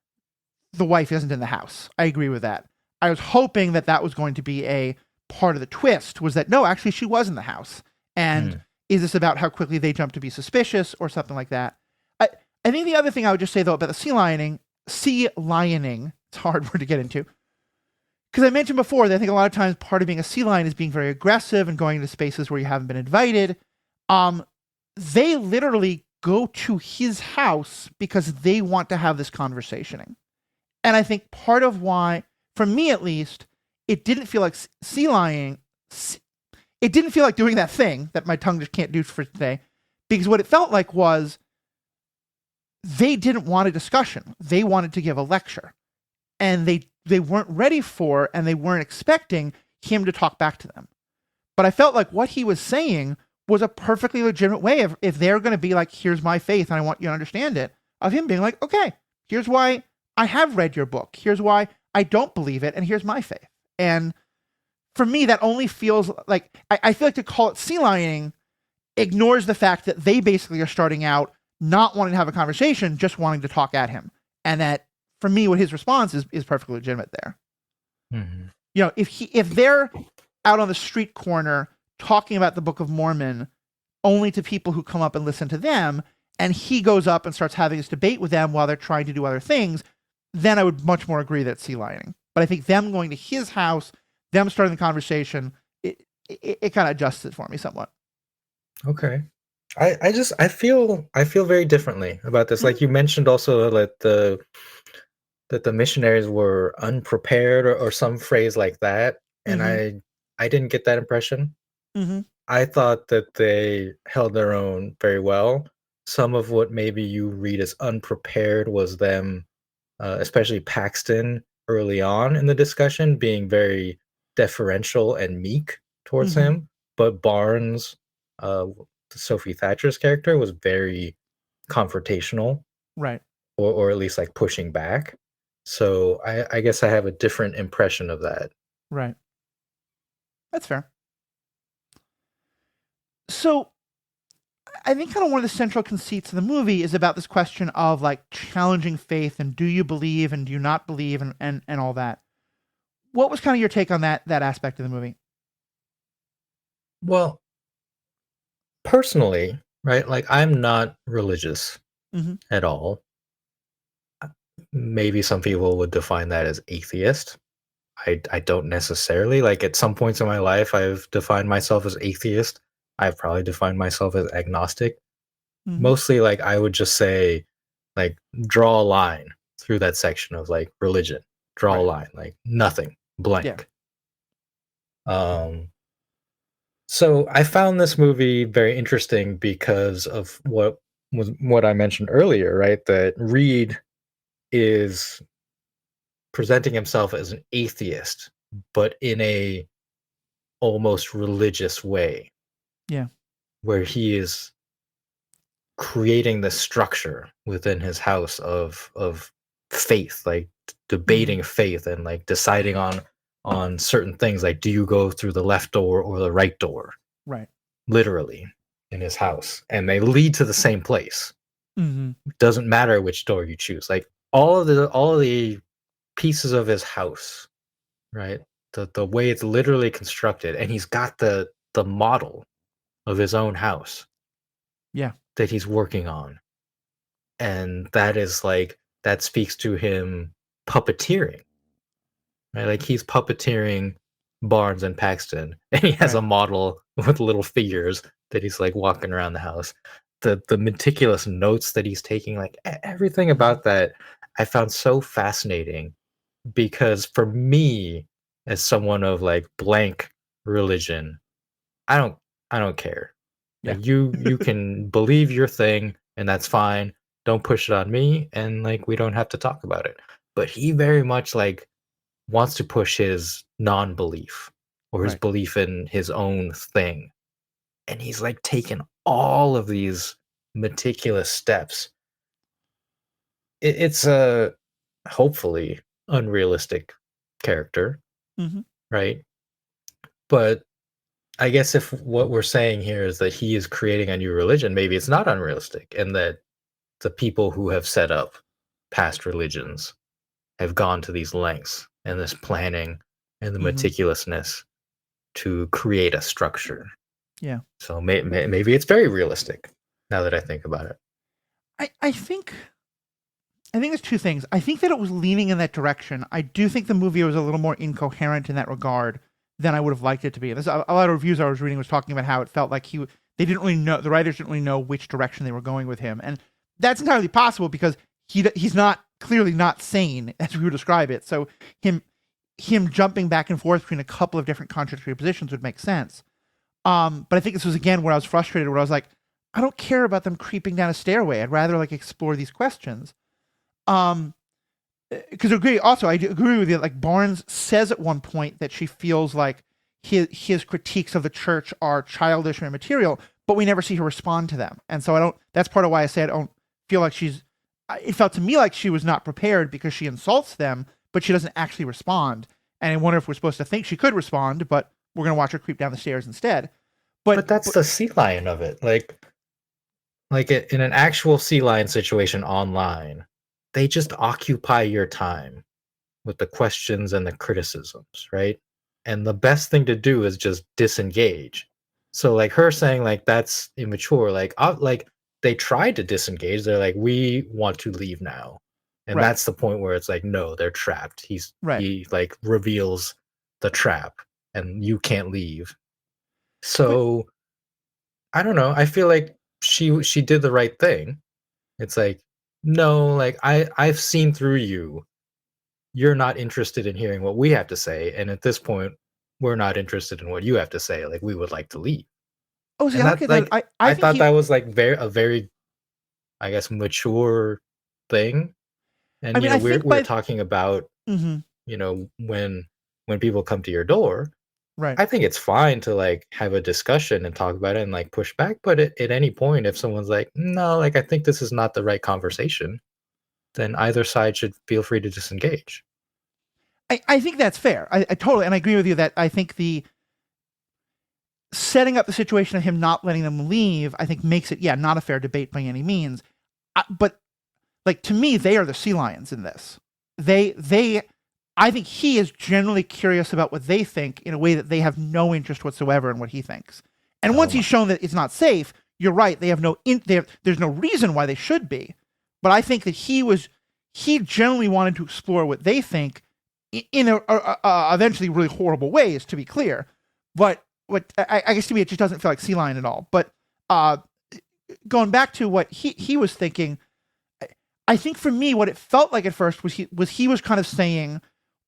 [SPEAKER 1] the wife isn't in the house. I agree with that. I was hoping that was going to be a part of the twist, was that no, actually she was in the house. And is this about how quickly they jump to be suspicious or something like that? I think the other thing I would just say though about the sea lioning, it's a hard word to get into. Because I mentioned before that I think a lot of times part of being a sea lion is being very aggressive and going into spaces where you haven't been invited. They literally go to his house because they want to have this conversation. And I think part of why, for me at least, it didn't feel like sea lioning. It didn't feel like doing that thing that my tongue just can't do for today. Because what it felt like was they didn't want a discussion. They wanted to give a lecture. And they weren't ready for, and they weren't expecting him to talk back to them. But I felt like what he was saying was a perfectly legitimate way of, if they're going to be like, here's my faith and I want you to understand it, of him being like, okay, here's why I have read your book. Here's why I don't believe it. And here's my faith. And for me, that only feels like, I feel like to call it sea lioning ignores the fact that they basically are starting out not wanting to have a conversation, just wanting to talk at him. And that, for me, what his response is perfectly legitimate there. Mm-hmm. If they're out on the street corner talking about the Book of Mormon only to people who come up and listen to them, and he goes up and starts having this debate with them while they're trying to do other things, then I would much more agree that it's sea lioning. But I think them going to his house, them starting the conversation, it kind of adjusts it for me somewhat.
[SPEAKER 2] Okay. I feel very differently about this.
[SPEAKER 1] Mm-hmm.
[SPEAKER 2] Like you mentioned also that the missionaries were unprepared or some phrase like that, and
[SPEAKER 1] Mm-hmm.
[SPEAKER 2] I didn't get that impression.
[SPEAKER 1] Mm-hmm.
[SPEAKER 2] I thought that they held their own very well. Some of what maybe you read as unprepared was them, especially Paxton early on in the discussion, being very deferential and meek towards
[SPEAKER 1] Mm-hmm.
[SPEAKER 2] him. But Barnes, uh, Sophie Thatcher's character, was very confrontational,
[SPEAKER 1] Right.
[SPEAKER 2] or at least like pushing back. So I guess I have a different impression of that.
[SPEAKER 1] Right. That's fair. So I think kind of one of the central conceits of the movie is about this question of like challenging faith and do you believe and do you not believe and all that. What was kind of your take on that aspect of the movie?
[SPEAKER 2] Well, personally, right, like I'm not religious
[SPEAKER 1] Mm-hmm.
[SPEAKER 2] at all. Maybe some people would define that as atheist. I don't necessarily. Like at some points in my life, I've defined myself as atheist. I've probably defined myself as agnostic.
[SPEAKER 1] Mm-hmm.
[SPEAKER 2] Mostly, like I would just say, like draw a line through that section of like religion. Draw a
[SPEAKER 1] Right.
[SPEAKER 2] line, like nothing,
[SPEAKER 1] Yeah.
[SPEAKER 2] blank. Um, so I found this movie very interesting because of what I mentioned earlier, right? That Reed is presenting himself as an atheist, but in a almost religious way,
[SPEAKER 1] Yeah.
[SPEAKER 2] where he is creating the structure within his house of faith, like
[SPEAKER 1] Mm-hmm.
[SPEAKER 2] debating faith and like deciding on certain things, like do you go through the left door or the right door,
[SPEAKER 1] Right.
[SPEAKER 2] literally in his house, and they lead to the same place.
[SPEAKER 1] Mm-hmm.
[SPEAKER 2] Doesn't matter which door you choose. Like all of the pieces of his house, right? The way it's literally constructed, and he's got the model of his own house
[SPEAKER 1] Yeah.
[SPEAKER 2] that he's working on. And that is like that speaks to him puppeteering, right? Like he's puppeteering Barnes and Paxton, and he has
[SPEAKER 1] Right.
[SPEAKER 2] a model with little figures that he's like walking around the house. The meticulous notes that he's taking, like everything
[SPEAKER 1] Mm-hmm.
[SPEAKER 2] about that, I found so fascinating because for me, as someone of like blank religion, I don't I don't care.
[SPEAKER 1] Yeah.
[SPEAKER 2] Like you can believe your thing and that's fine. Don't push it on me and like we don't have to talk about it. But he very much like wants to push his non-belief or his
[SPEAKER 1] Right.
[SPEAKER 2] belief in his own thing. And he's like taken all of these meticulous steps. It's a hopefully unrealistic character,
[SPEAKER 1] Mm-hmm.
[SPEAKER 2] right? But I guess if what we're saying here is that he is creating a new religion, maybe it's not unrealistic, and that the people who have set up past religions have gone to these lengths and this planning and the
[SPEAKER 1] Mm-hmm.
[SPEAKER 2] meticulousness to create a structure.
[SPEAKER 1] Yeah.
[SPEAKER 2] So maybe it's very realistic now that I think about it.
[SPEAKER 1] I think there's two things. I think that it was leaning in that direction. I do think the movie was a little more incoherent in that regard than I would have liked it to be. There's a lot of reviews I was reading was talking about how it felt like they didn't really know, the writers didn't really know which direction they were going with him, and that's entirely possible because he's not clearly not sane as we would describe it. So him him jumping back and forth between a couple of different contradictory positions would make sense. But I think this was again where I was frustrated, where I was like, I don't care about them creeping down a stairway. I'd rather like explore these questions. Um, because agree. Also, I do agree with you. Like Barnes says at one point that she feels like his critiques of the church are childish or immaterial, but we never see her respond to them. And so I don't. That's part of why I say I don't feel like she's. It felt to me like she was not prepared because she insults them, but she doesn't actually respond. And I wonder if we're supposed to think she could respond, but we're gonna watch her creep down the stairs instead.
[SPEAKER 2] But that's
[SPEAKER 1] But
[SPEAKER 2] the sea lion of it. Like in an actual sea lion situation online, they just occupy your time with the questions and the criticisms, right? And the best thing to do is just disengage. So like her saying like that's immature, like they tried to disengage. They're like, we want to leave now. And
[SPEAKER 1] Right.
[SPEAKER 2] that's the point where it's like, no, they're trapped.
[SPEAKER 1] Right.
[SPEAKER 2] He like reveals the trap and you can't leave.
[SPEAKER 1] But
[SPEAKER 2] So I don't know. I feel like she did the right thing. It's like, no, like I've seen through you. You're not interested in hearing what we have to say. And at this point, we're not interested in what you have to say. Like we would like to leave.
[SPEAKER 1] oh, see,
[SPEAKER 2] And
[SPEAKER 1] I look
[SPEAKER 2] that
[SPEAKER 1] at that.
[SPEAKER 2] like
[SPEAKER 1] I
[SPEAKER 2] I
[SPEAKER 1] think
[SPEAKER 2] thought
[SPEAKER 1] he.
[SPEAKER 2] that was like very, I guess, mature thing.
[SPEAKER 1] I
[SPEAKER 2] And
[SPEAKER 1] mean, I think
[SPEAKER 2] we're
[SPEAKER 1] by.
[SPEAKER 2] talking about,
[SPEAKER 1] Hmm.
[SPEAKER 2] when people come to your door,
[SPEAKER 1] Right.
[SPEAKER 2] I think it's fine to like have a discussion and talk about it and like push back. But at any point, if someone's like, no, like I think this is not the right conversation, then either side should feel free to disengage.
[SPEAKER 1] I think that's fair. I totally, and I agree with you that I think the setting up the situation of him not letting them leave, I think makes it, yeah, not a fair debate by any means. But like to me, they are the sea lions in this. They, I think he is generally curious about what they think in a way that they have no interest whatsoever in what he thinks. And
[SPEAKER 2] Oh
[SPEAKER 1] once
[SPEAKER 2] my.
[SPEAKER 1] he's shown that it's not safe, you're right. They have there's no reason why they should be. But I think that he generally wanted to explore what they think in eventually really horrible ways, to be clear. But what I guess to me, it just doesn't feel like sea lion at all. But uh, going back to what he was thinking, I think for me, what it felt like at first was he was kind of saying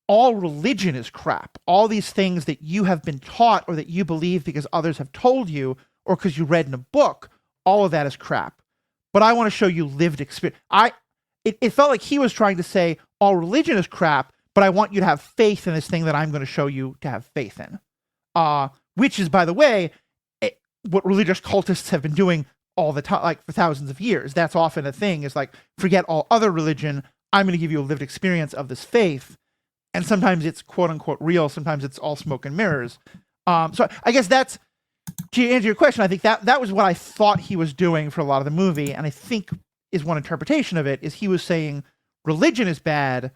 [SPEAKER 1] all religion is crap. All these things that you have been taught or that you believe because others have told you or because you read in a book, all of that is crap. But I want to show you lived experience. It felt like he was trying to say all religion is crap, but I want you to have faith in this thing that I'm going to show you to have faith in. Which is, by the way, what religious cultists have been doing all the time, like for thousands of years. That's often a thing, is like, forget all other religion. I'm going to give you a lived experience of this faith. And sometimes it's quote unquote real. Sometimes it's all smoke and mirrors. So I guess that's, to answer your question, I think that was what I thought he was doing for a lot of the movie. And I think is one interpretation of it is he was saying religion is bad,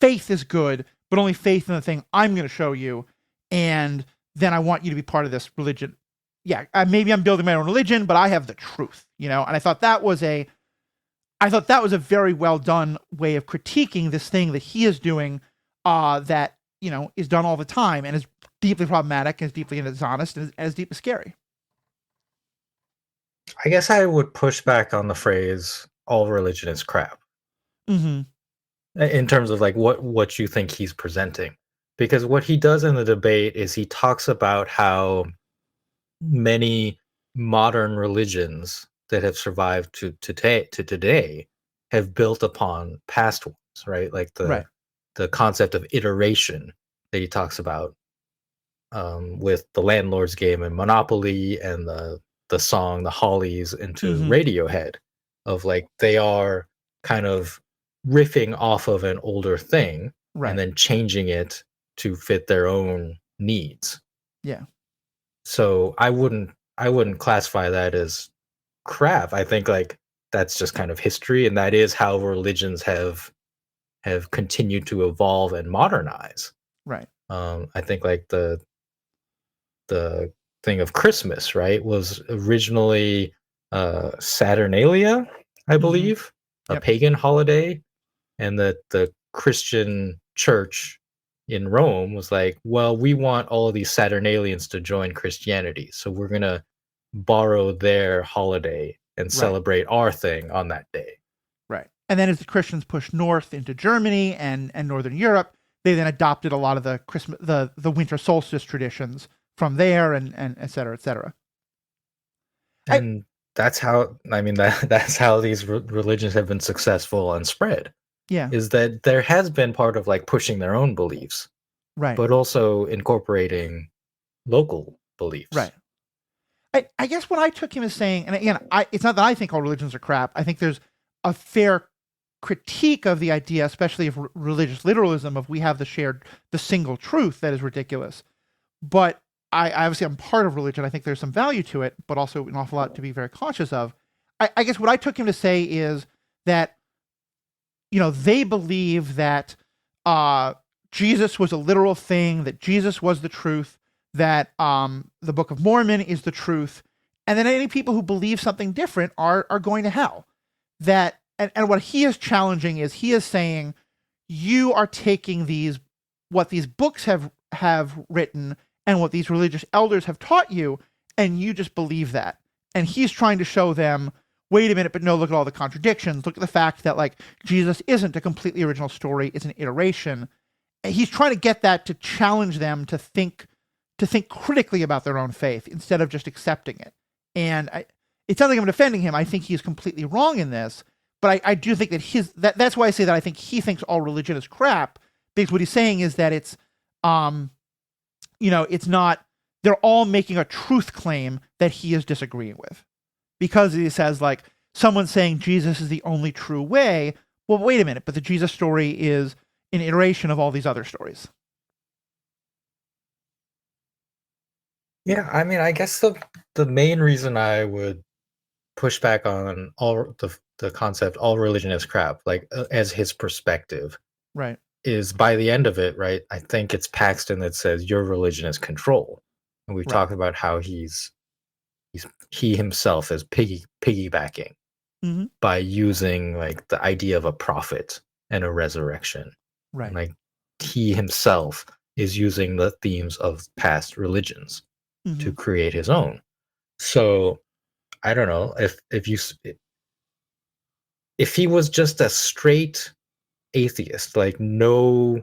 [SPEAKER 1] faith is good, but only faith in the thing I'm going to show you. And then I want you to be part of this religion. Yeah, maybe I'm building my own religion, but I have the truth, And I thought that was a very well done way of critiquing this thing that he is doing, that is done all the time and is deeply problematic, and is deeply dishonest, and is deeply scary.
[SPEAKER 2] I guess I would push back on the phrase "all religion is crap"
[SPEAKER 1] Mm-hmm.
[SPEAKER 2] in terms of like what you think he's presenting, because what he does in the debate is he talks about how many modern religions that have survived to today have built upon past ones, right? Like
[SPEAKER 1] Right.
[SPEAKER 2] the concept of iteration that he talks about, with the Landlord's Game and Monopoly, and the song The Hollies into
[SPEAKER 1] Mm-hmm.
[SPEAKER 2] Radiohead, of like they are kind of riffing off of an older thing and
[SPEAKER 1] Right.
[SPEAKER 2] then changing it to fit their own needs.
[SPEAKER 1] Yeah.
[SPEAKER 2] So I wouldn't classify that as crap. I think like that's just kind of history, and that is how religions have continued to evolve and modernize.
[SPEAKER 1] Right.
[SPEAKER 2] I think like the thing of Christmas, right, was originally Saturnalia, I
[SPEAKER 1] Mm-hmm.
[SPEAKER 2] believe, a
[SPEAKER 1] Yep.
[SPEAKER 2] pagan holiday, and the Christian church in Rome was like, well, we want all of these Saturnalians to join Christianity, so we're gonna borrow their holiday and
[SPEAKER 1] Right.
[SPEAKER 2] celebrate our thing on that day.
[SPEAKER 1] Right. And then as the Christians pushed north into Germany and Northern Europe, they then adopted a lot of the Christmas, the winter solstice traditions from there, and et cetera, et cetera. I
[SPEAKER 2] And that's how, I mean, that's how these religions have been successful and spread,
[SPEAKER 1] Yeah.
[SPEAKER 2] is that there has been part of like pushing their own beliefs,
[SPEAKER 1] Right.
[SPEAKER 2] but also incorporating local beliefs.
[SPEAKER 1] Right. I guess what I took him as saying, and again, it's not that I think all religions are crap. I think there's a fair critique of the idea, especially of religious literalism, of we have the single truth that is ridiculous. But I obviously I'm part of religion. I think there's some value to it, but also an awful lot to be very cautious of. I guess what I took him to say is that, they believe that Jesus was a literal thing, that Jesus was the truth, that the Book of Mormon is the truth, and that any people who believe something different are going to hell. That and what he is challenging is he is saying you are taking what these books have written and what these religious elders have taught you, and you just believe that. And he's trying to show them, wait a minute, but no, look at all the contradictions. Look at the fact that like Jesus isn't a completely original story; it's an iteration. And he's trying to get that to challenge them to think critically about their own faith instead of just accepting it. And it sounds like I'm defending him. I think he's completely wrong in this, but I do think that that's why I say that I think he thinks all religion is crap, because what he's saying is that it's it's not, they're all making a truth claim that he is disagreeing with. Because he says, like, someone saying Jesus is the only true way. Well, wait a minute, but the Jesus story is an iteration of all these other stories.
[SPEAKER 2] Yeah, I mean, I guess the main reason I would push back on all the concept all religion is crap, like as his perspective,
[SPEAKER 1] Right.
[SPEAKER 2] is by the end of it, right? I think it's Paxton that says your religion is control, and we've
[SPEAKER 1] Right.
[SPEAKER 2] talked about how he himself is piggybacking
[SPEAKER 1] Mm-hmm.
[SPEAKER 2] by using like the idea of a prophet and a resurrection.
[SPEAKER 1] Right.
[SPEAKER 2] And, like he himself is using the themes of past religions to create his own. So I don't know if he was just a straight atheist, like no,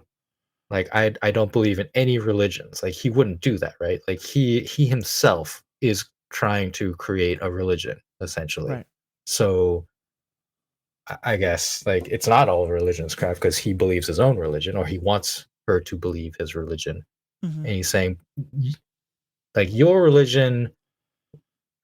[SPEAKER 2] like I don't believe in any religions, like he wouldn't do that, right? Like he himself is trying to create a religion essentially.
[SPEAKER 1] Right.
[SPEAKER 2] So I guess like it's not all religions crap because he believes his own religion, or he wants her to believe his religion. And he's saying like your religion,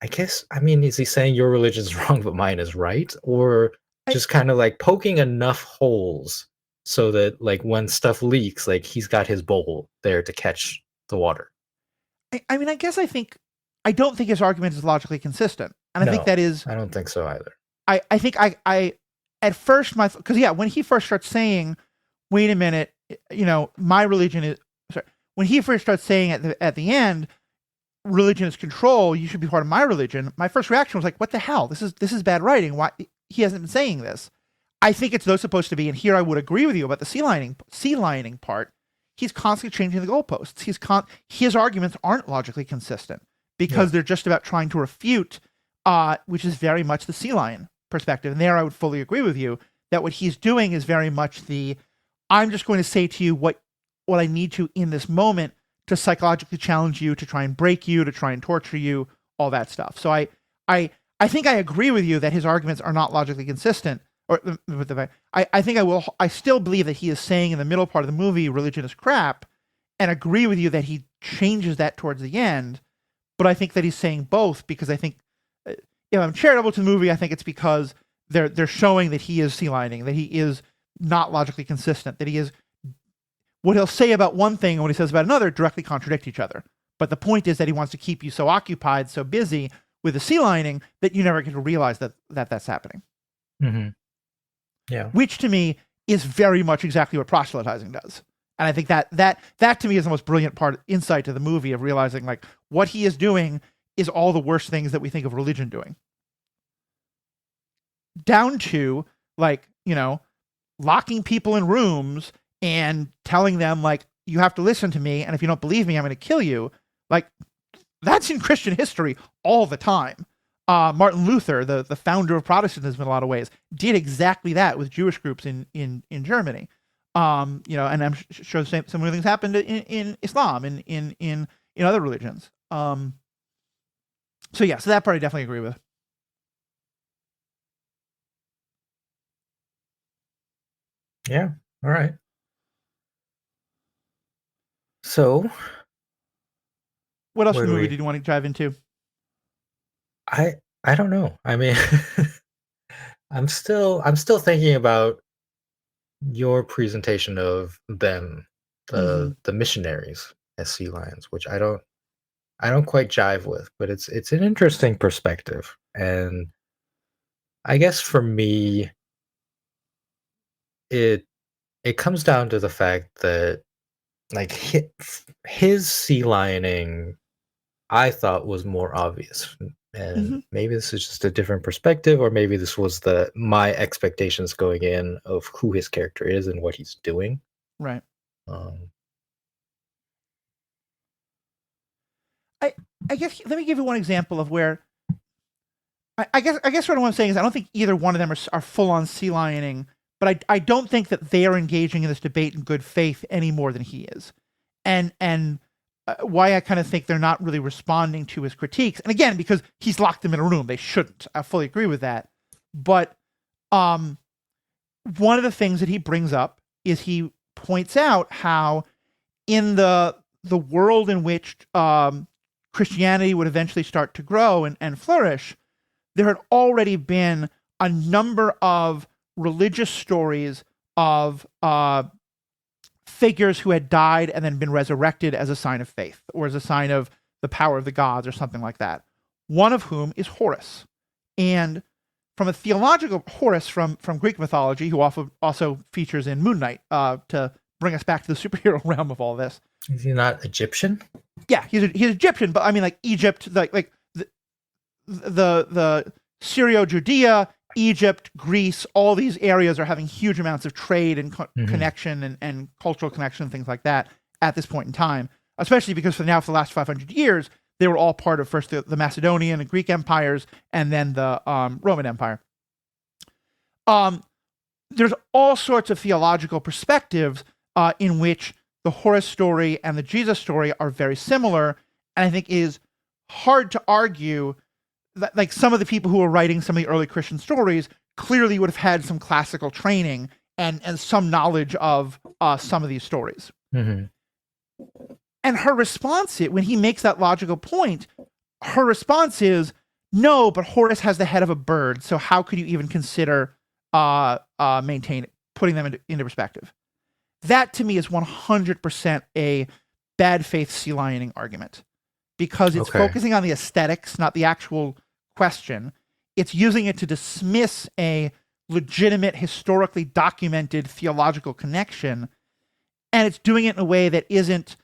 [SPEAKER 2] I guess, I mean, is he saying your religion's wrong but mine is right? Or just kind of like poking enough holes so that like when stuff leaks, like he's got his bowl there to catch the water?
[SPEAKER 1] I mean, I don't think his argument is logically consistent. And I think that is,
[SPEAKER 2] I don't think so either.
[SPEAKER 1] I think I at first because when he first starts saying, wait a minute, my religion is, sorry, when he first starts saying at the end, religion is control, you should be part of my religion, my first reaction was like, what the hell? This is bad writing. Why he hasn't been saying this? I think it's though supposed to be, and here I would agree with you about the sea lining part. He's constantly changing the goalposts. His arguments aren't logically consistent because they're just about trying to refute, which is very much the sea lion perspective. And there I would fully agree with you that what he's doing is very much I'm just going to say to you what I need to in this moment to psychologically challenge you, to try and break you, to try and torture you, all that stuff. So I think I agree with you that his arguments are not logically consistent. I still believe that he is saying in the middle part of the movie, religion is crap, and agree with you that he changes that towards the end. But I think that he's saying both because I think if I'm charitable to the movie, I think it's because they're showing that he is sea lining, that he is not logically consistent, that he is, what he'll say about one thing and what he says about another directly contradict each other. But the point is that he wants to keep you so occupied, so busy with the sea lining that you never get to realize that that's happening.
[SPEAKER 2] Mm-hmm. Yeah.
[SPEAKER 1] Which to me is very much exactly what proselytizing does. And I think that to me is the most brilliant insight to the movie, of realizing like what he is doing is all the worst things that we think of religion doing. Down to like, locking people in rooms and telling them like, you have to listen to me, and if you don't believe me, I'm going to kill you. Like, that's in Christian history all the time. Martin Luther, the founder of Protestantism in a lot of ways, did exactly that with Jewish groups in Germany. And I'm sure similar things happened in Islam and in other religions. So that part I definitely agree with.
[SPEAKER 2] Yeah. All right. So,
[SPEAKER 1] what else in the movie did you want to dive into?
[SPEAKER 2] I don't know. I mean, I'm still thinking about your presentation of them, the missionaries as sea lions, which I don't quite jive with, but it's an interesting perspective. And I guess for me, it comes down to the fact that like his sea lioning I thought was more obvious. And maybe this is just a different perspective, or maybe this was my expectations going in of who his character is and what he's doing.
[SPEAKER 1] Right.
[SPEAKER 2] Um,
[SPEAKER 1] I guess let me give you one example of where I guess what I'm saying is I don't think either one of them are full on sea lioning, but I don't think that they are engaging in this debate in good faith any more than he is, and why I kind of think they're not really responding to his critiques. And again, because he's locked them in a room, they shouldn't. I fully agree with that. But one of the things that he brings up is he points out how in the world in which Christianity would eventually start to grow and flourish, there had already been a number of religious stories of figures who had died and then been resurrected as a sign of faith or as a sign of the power of the gods or something like that. One of whom is Horus. And from a theological Horus from Greek mythology, who also features in Moon Knight, to bring us back to the superhero realm of all this.
[SPEAKER 2] Is he not Egyptian?
[SPEAKER 1] Yeah, he's Egyptian, but I mean like Egypt, like the Syrio-Judea, Egypt, Greece, all these areas are having huge amounts of trade and connection and cultural connection and things like that at this point in time, especially because for the last 500 years, they were all part of first the Macedonian and Greek empires and then the Roman Empire. There's all sorts of theological perspectives in which the Horus story and the Jesus story are very similar, and I think is hard to argue that, like, some of the people who were writing some of the early Christian stories clearly would have had some classical training and some knowledge of some of these stories.
[SPEAKER 2] Mm-hmm.
[SPEAKER 1] And her response, when he makes that logical point, her response is, no, but Horus has the head of a bird, so how could you even consider putting them into perspective? That, to me, is 100% a bad faith sea lioning argument, because it's focusing on the aesthetics, not the actual question. It's using it to dismiss a legitimate, historically documented theological connection, and it's doing it in a way that isn't,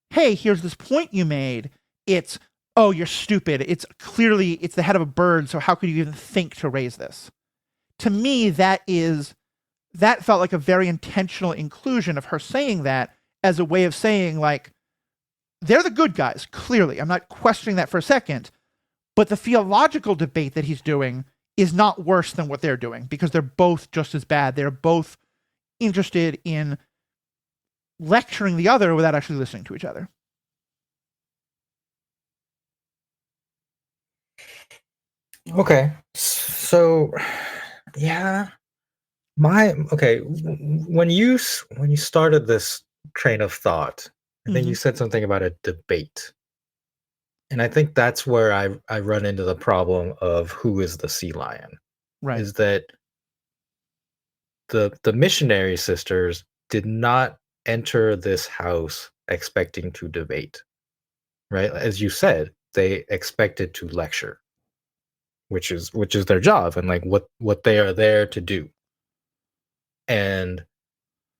[SPEAKER 1] hey, here's this point you made. It's, oh, you're stupid. It's clearly, it's the head of a bird, so how could you even think to raise this? To me, that felt like a very intentional inclusion of her saying that as a way of saying, like, they're the good guys, clearly. I'm not questioning that for a second. But the theological debate that he's doing is not worse than what they're doing, because they're both just as bad. They're both interested in lecturing the other without actually listening to each other.
[SPEAKER 2] Okay. So, yeah. When you started this train of thought, I think you said something about a debate. And I think that's where I run into the problem of who is the sea lion.
[SPEAKER 1] Right.
[SPEAKER 2] Is that the missionary sisters did not enter this house expecting to debate. Right? As you said, they expected to lecture, which is their job and like what they are there to do. And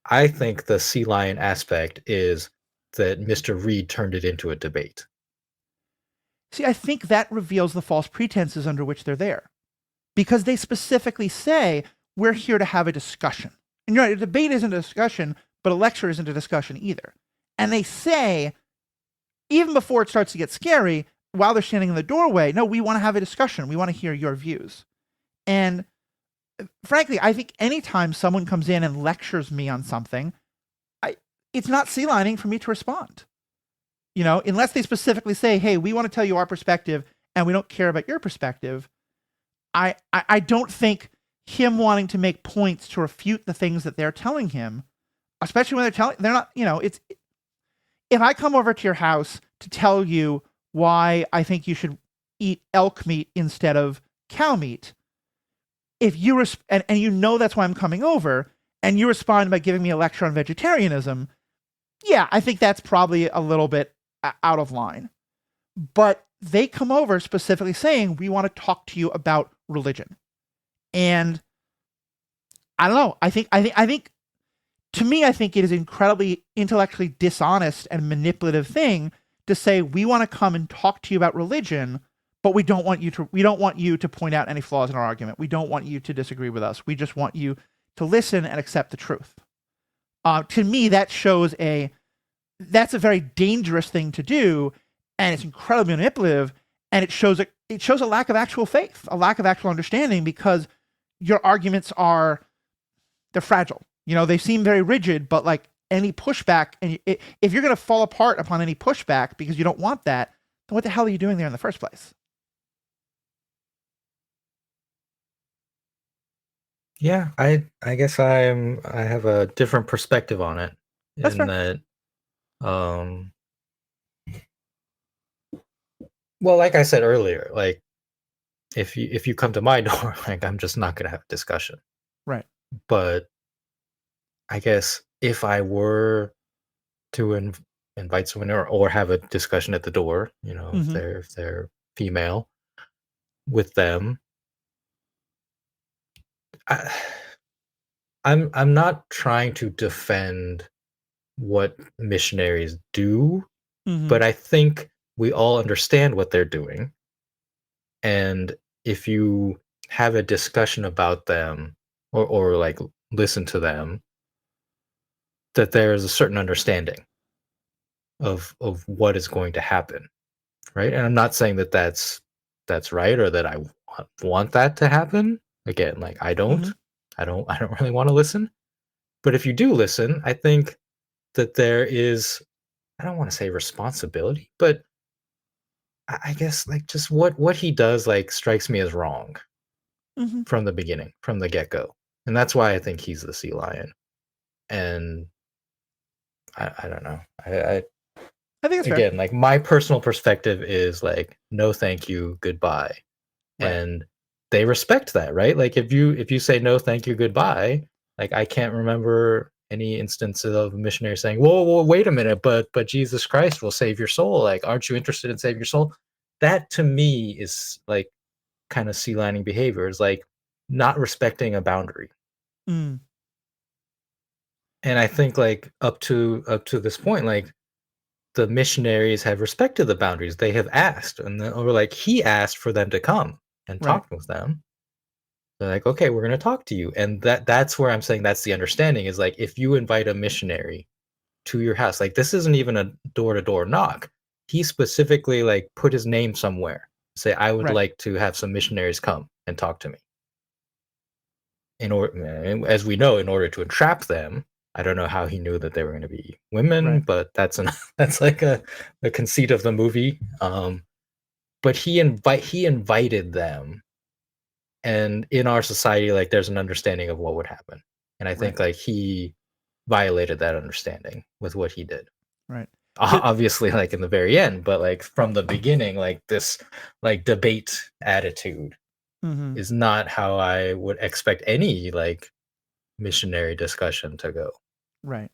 [SPEAKER 2] I think the sea lion aspect is that Mr. Reed turned it into a debate.
[SPEAKER 1] See, I think that reveals the false pretenses under which they're there, because they specifically say, we're here to have a discussion. And you're right, a debate isn't a discussion, but a lecture isn't a discussion either. And they say, even before it starts to get scary, while they're standing in the doorway, no, we want to have a discussion. We want to hear your views. And frankly, I think anytime someone comes in and lectures me on something, it's not sea lining for me to respond. You know, unless they specifically say, hey, we want to tell you our perspective and we don't care about your perspective. I don't think him wanting to make points to refute the things that they're telling him, especially when they're not, you know, it's, if I come over to your house to tell you why I think you should eat elk meat instead of cow meat, if you and you know that's why I'm coming over, and you respond by giving me a lecture on vegetarianism, yeah, I think that's probably a little bit out of line. But they come over specifically saying, we want to talk to you about religion. And I don't know. I think to me, I think it is incredibly intellectually dishonest and manipulative thing to say, we want to come and talk to you about religion, but we don't want you to point out any flaws in our argument. We don't want you to disagree with us. We just want you to listen and accept the truth. To me, that's a very dangerous thing to do, and it's incredibly manipulative, and it shows a lack of actual faith, a lack of actual understanding, because your arguments they're fragile. They seem very rigid, but like any pushback, and if you're going to fall apart upon any pushback because you don't want that, then what the hell are you doing there in the first place?
[SPEAKER 2] Yeah, I guess I have a different perspective on it
[SPEAKER 1] That's
[SPEAKER 2] in
[SPEAKER 1] fair.
[SPEAKER 2] that well, like I said earlier, like if you come to my door, like I'm just not gonna have a discussion.
[SPEAKER 1] Right.
[SPEAKER 2] But I guess if I were to invite someone or have a discussion at the door,
[SPEAKER 1] Mm-hmm.
[SPEAKER 2] if they're female, with them, I, I'm not trying to defend what missionaries do,
[SPEAKER 1] Mm-hmm.
[SPEAKER 2] but I think we all understand what they're doing. And if you have a discussion about them or like listen to them, that there is a certain understanding of what is going to happen, right? And I'm not saying that that's right or that I want that to happen. Again, like
[SPEAKER 1] Mm-hmm.
[SPEAKER 2] I don't really want to listen. But if you do listen, I think that there is, I don't want to say responsibility, but I guess like just what he does like strikes me as wrong
[SPEAKER 1] Mm-hmm.
[SPEAKER 2] from the beginning, from the get go, and that's why I think he's the sea lion. And I don't know. I
[SPEAKER 1] I think it's fair.
[SPEAKER 2] again, like my personal perspective is like no, thank you, goodbye,
[SPEAKER 1] Right.
[SPEAKER 2] and they respect that, right? Like if you say no, thank you, goodbye, like I can't remember any instances of a missionary saying, whoa, wait a minute, but Jesus Christ will save your soul. Like, aren't you interested in saving your soul? That to me is like kind of sea lining behavior, is like not respecting a boundary.
[SPEAKER 1] Mm.
[SPEAKER 2] And I think like up to this point, like the missionaries have respected the boundaries. They have asked, or like he asked for them to come and
[SPEAKER 1] Right.
[SPEAKER 2] talk with them. They're like, okay, we're going to talk to you, and that's where I'm saying that's the understanding, is like if you invite a missionary to your house, like this isn't even a door to door knock. He specifically like put his name somewhere. Say, I would
[SPEAKER 1] Right.
[SPEAKER 2] like to have some missionaries come and talk to me. In order, as we know, in order to entrap them. I don't know how he knew that they were going to be women,
[SPEAKER 1] Right.
[SPEAKER 2] but that's like a conceit of the movie. But he invited them, and in our society, like there's an understanding of what would happen, and I
[SPEAKER 1] Right.
[SPEAKER 2] think like he violated that understanding with what he did.
[SPEAKER 1] Right.
[SPEAKER 2] Obviously, like in the very end, but like from the beginning, like this like debate attitude
[SPEAKER 1] Mm-hmm.
[SPEAKER 2] is not how I would expect any like missionary discussion to go.
[SPEAKER 1] Right.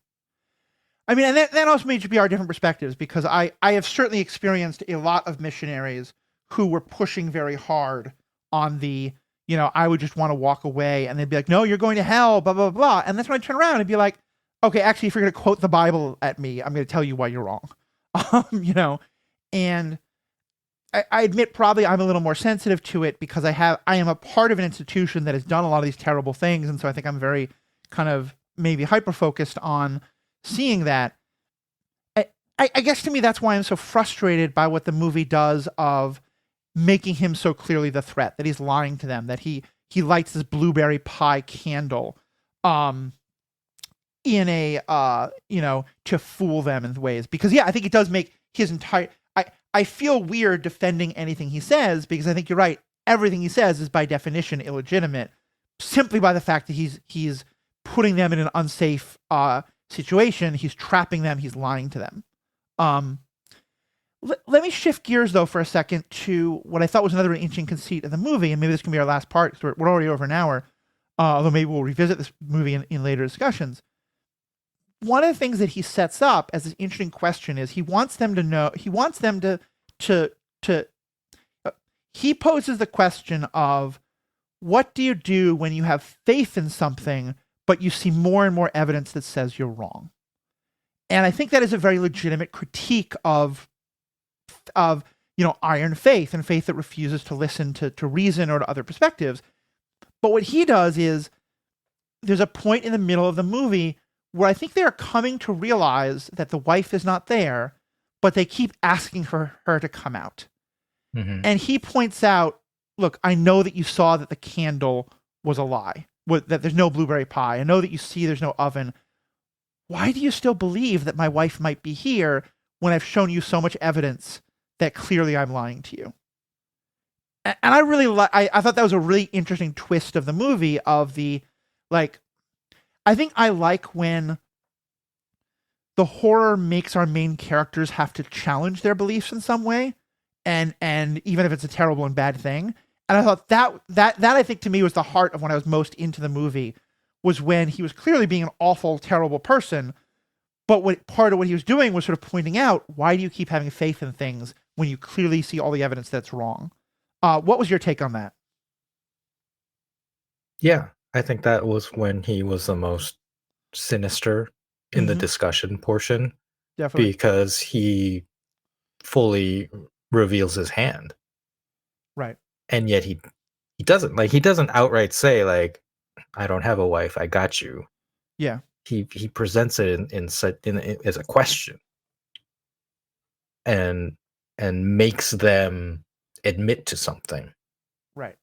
[SPEAKER 1] I mean, and that also may be our different perspectives, because I have certainly experienced a lot of missionaries who were pushing very hard on I would just want to walk away, and they'd be like, no, you're going to hell, blah, blah, blah. And that's when I turn around and be like, okay, actually, if you're going to quote the Bible at me, I'm going to tell you why you're wrong. And I admit probably I'm a little more sensitive to it because I am a part of an institution that has done a lot of these terrible things. And so I think I'm very kind of maybe hyper focused on seeing that. I guess to me, that's why I'm so frustrated by what the movie does of making him so clearly the threat, that he's lying to them, that he lights this blueberry pie candle, um, in to fool them in ways. Because yeah, I think it does make his entire, I feel weird defending anything he says, because I think you're right. Everything he says is by definition illegitimate, simply by the fact that he's putting them in an unsafe situation. He's trapping them. He's lying to them. Um, let me shift gears though for a second to what I thought was another interesting conceit of the movie, and maybe this can be our last part because we're already over an hour. Although maybe we'll revisit this movie in later discussions. One of the things that he sets up as an interesting question is he wants them to know. He wants them to to. He poses the question of, what do you do when you have faith in something, but you see more and more evidence that says you're wrong? And I think that is a very legitimate critique of iron faith and faith that refuses to listen to reason or to other perspectives. But what he does is there's a point in the middle of the movie where I think they are coming to realize that the wife is not there, but they keep asking for her to come out.
[SPEAKER 2] Mm-hmm.
[SPEAKER 1] And he points out, look, I know that you saw that the candle was a lie, that there's no blueberry pie. I know that you see there's no oven. Why do you still believe that my wife might be here when I've shown you so much evidence that clearly I'm lying to you? And I really I thought that was a really interesting twist of the movie of the, like, I think I like when the horror makes our main characters have to challenge their beliefs in some way, and even if it's a terrible and bad thing. And I thought that I think to me was the heart of when I was most into the movie, was when he was clearly being an awful, terrible person, but what part of what he was doing was sort of pointing out, why do you keep having faith in things when you clearly see all the evidence that's wrong? What was your take on that?
[SPEAKER 2] Yeah, I think that was when he was the most sinister in the
[SPEAKER 1] Mm-hmm.
[SPEAKER 2] discussion portion,
[SPEAKER 1] Definitely.
[SPEAKER 2] because he fully reveals his hand,
[SPEAKER 1] Right.
[SPEAKER 2] and yet he doesn't outright say like, I don't have a wife, I got you.
[SPEAKER 1] Yeah.
[SPEAKER 2] He presents it as a question, and makes them admit to something.
[SPEAKER 1] Right.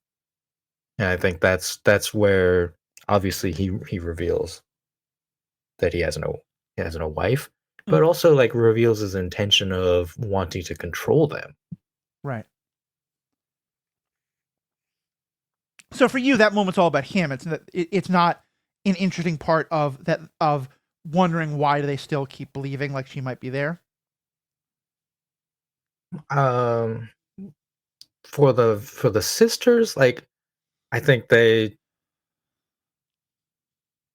[SPEAKER 2] And I think that's where obviously he reveals that he has no wife, but
[SPEAKER 1] Mm-hmm.
[SPEAKER 2] also like reveals his intention of wanting to control them.
[SPEAKER 1] Right. So for you, that moment's all about him. It's not an interesting part of that, of wondering why do they still keep believing like she might be there.
[SPEAKER 2] Um, for the sisters, like, I think they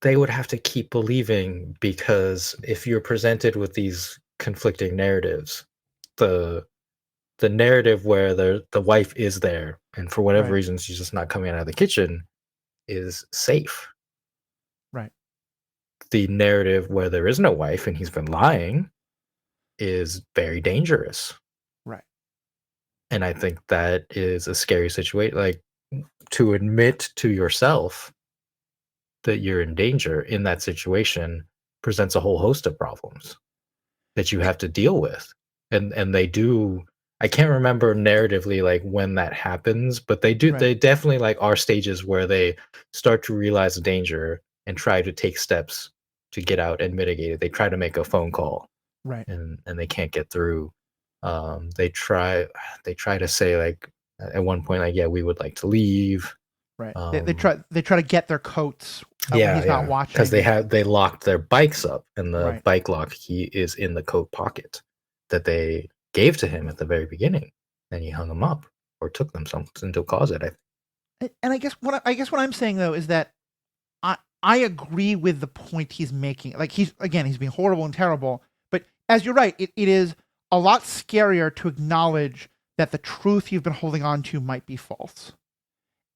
[SPEAKER 2] would have to keep believing, because if you're presented with these conflicting narratives, the the narrative where the wife is there and for whatever
[SPEAKER 1] Right.
[SPEAKER 2] reason she's just not coming out of the kitchen is safe.
[SPEAKER 1] Right.
[SPEAKER 2] The narrative where there is no wife and he's been lying is very dangerous.
[SPEAKER 1] Right.
[SPEAKER 2] And I think that is a scary situation. Like, to admit to yourself that you're in danger in that situation presents a whole host of problems that you have to deal with. And they do. I can't remember narratively like when that happens, but
[SPEAKER 1] Right.
[SPEAKER 2] they definitely like are stages where they start to realize the danger and try to take steps to get out and mitigate it. They try to make a phone call,
[SPEAKER 1] Right.
[SPEAKER 2] and they can't get through. They try to say like at one point like, yeah, we would like to leave.
[SPEAKER 1] Right. They
[SPEAKER 2] Um,
[SPEAKER 1] try to get their coats when
[SPEAKER 2] yeah,
[SPEAKER 1] he's not
[SPEAKER 2] yeah, because
[SPEAKER 1] watching.
[SPEAKER 2] they locked their bikes up, and the
[SPEAKER 1] Right.
[SPEAKER 2] bike lock key is in the coat pocket that they gave to him at the very beginning, and he hung them up or took them something to cause it.
[SPEAKER 1] And I guess what I'm saying though is that I agree with the point he's making. Like, he's being horrible and terrible, but as you're right, it is a lot scarier to acknowledge that the truth you've been holding on to might be false.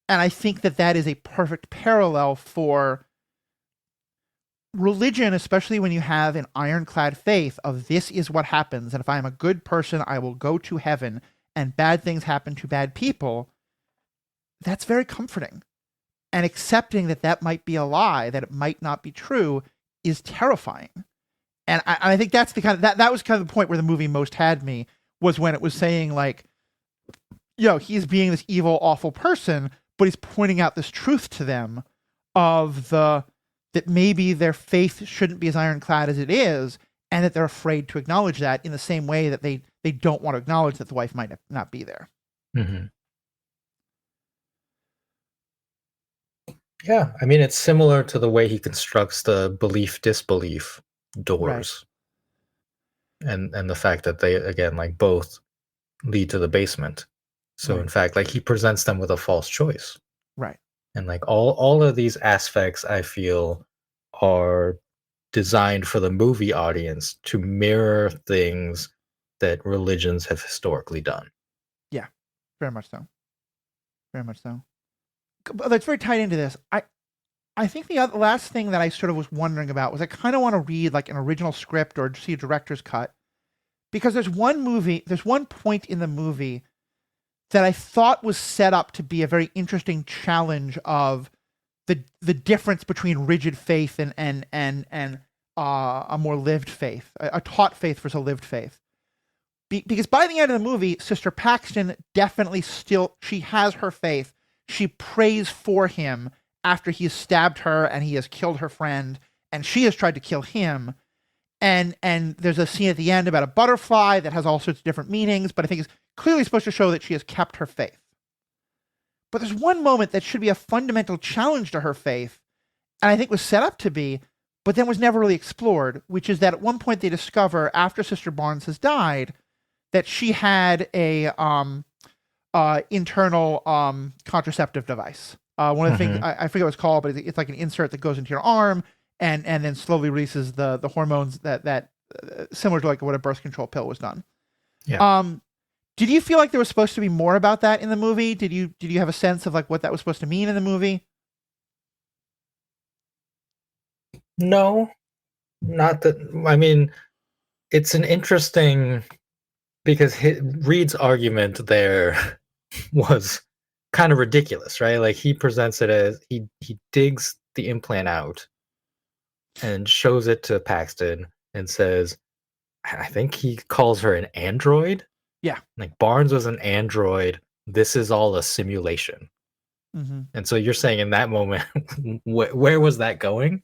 [SPEAKER 1] And I think that is a perfect parallel for religion, especially when you have an ironclad faith of this is what happens, and if I am a good person, I will go to heaven, and bad things happen to bad people. That's very comforting. And accepting that might be a lie, that it might not be true, is terrifying. And I think that's the kind of that was kind of the point where the movie most had me, was when it was saying like, he's being this evil, awful person, but he's pointing out this truth to them of that maybe their faith shouldn't be as ironclad as it is, and that they're afraid to acknowledge that in the same way that they don't want to acknowledge that the wife might not be there.
[SPEAKER 2] Hmm. Yeah, I mean, it's similar to the way he constructs the belief disbelief
[SPEAKER 1] Right.
[SPEAKER 2] doors, and the fact that they again like both lead to the basement. So in
[SPEAKER 1] Right.
[SPEAKER 2] fact, like, he presents them with a false choice.
[SPEAKER 1] Right.
[SPEAKER 2] And like all of these aspects I feel are designed for the movie audience to mirror things that religions have historically done.
[SPEAKER 1] Yeah. Very much so. Very much so. But that's very tied into this. I think the last thing that I sort of was wondering about was I kind of want to read like an original script or see a director's cut, Because there's one point in the movie that I thought was set up to be a very interesting challenge of the difference between rigid faith and a more lived faith, a taught faith versus a lived faith. Because by the end of the movie, Sister Paxton definitely she has her faith. She prays for him after he has stabbed her and he has killed her friend, and she has tried to kill him. And there's a scene at the end about a butterfly that has all sorts of different meanings, but I think it's clearly supposed to show that she has kept her faith. But there's one moment that should be a fundamental challenge to her faith, and I think was set up to be, but then was never really explored, which is that at one point they discover, after Sister Barnes has died, that she had a internal contraceptive device. One of the things, I forget what it's called, but it's like an insert that goes into your arm and then slowly releases the hormones that similar to like what a birth control pill was done.
[SPEAKER 2] Yeah.
[SPEAKER 1] Did you feel like there was supposed to be more about that in the movie? Did you have a sense of like what that was supposed to mean in the movie?
[SPEAKER 2] No, not that. I mean, it's an interesting, because Reed's argument there was kind of ridiculous, right? Like he presents it as he digs the implant out and shows it to Paxton and says, I think he calls her an android.
[SPEAKER 1] Yeah.
[SPEAKER 2] Like Barnes was an android. This is all a simulation.
[SPEAKER 1] Mm-hmm.
[SPEAKER 2] And so you're saying in that moment, where was that going?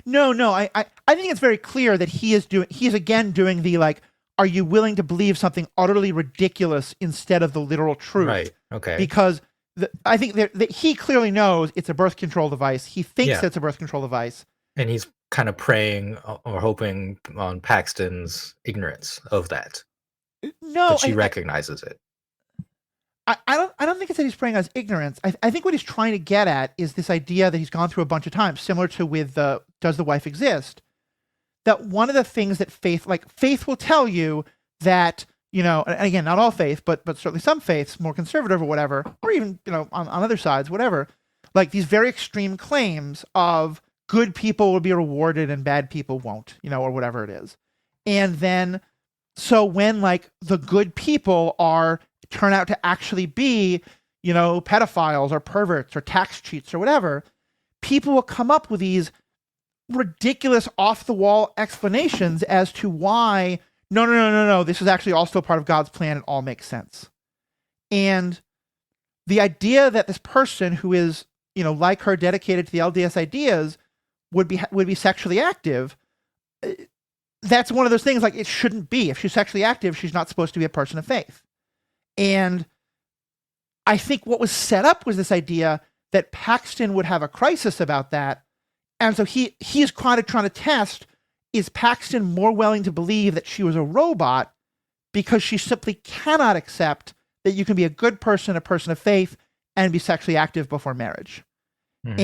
[SPEAKER 1] No. I think it's very clear that he's again doing the like, are you willing to believe something utterly ridiculous instead of the literal truth?
[SPEAKER 2] Right. Okay.
[SPEAKER 1] Because I think that he clearly knows it's a birth control device. He thinks it's a birth control device. And
[SPEAKER 2] he's kind of praying or hoping on Paxton's ignorance of that.
[SPEAKER 1] No,
[SPEAKER 2] that she recognizes it.
[SPEAKER 1] I don't think it's that he's praying on his ignorance. I think what he's trying to get at is this idea that he's gone through a bunch of times, similar to with does the wife exist? That one of the things that faith will tell you that, you know, and again, not all faith, but certainly some faiths, more conservative or whatever, or even, you know, on other sides, whatever, like these very extreme claims of good people will be rewarded and bad people won't, you know, or whatever it is. And then, so when like the good people turn out to actually be, you know, pedophiles or perverts or tax cheats or whatever, people will come up with these ridiculous off the wall explanations as to why no, this is actually all still part of God's plan. It all makes sense. And the idea that this person who is, you know, like her, dedicated to the LDS ideas would be sexually active, that's one of those things, like, it shouldn't be. If she's sexually active, she's not supposed to be a person of faith. And I think what was set up was this idea that Paxton would have a crisis about that. And so he's kind of trying to test, is Paxton more willing to believe that she was a robot because she simply cannot accept that you can be a good person, a person of faith, and be sexually active before marriage. Mm-hmm.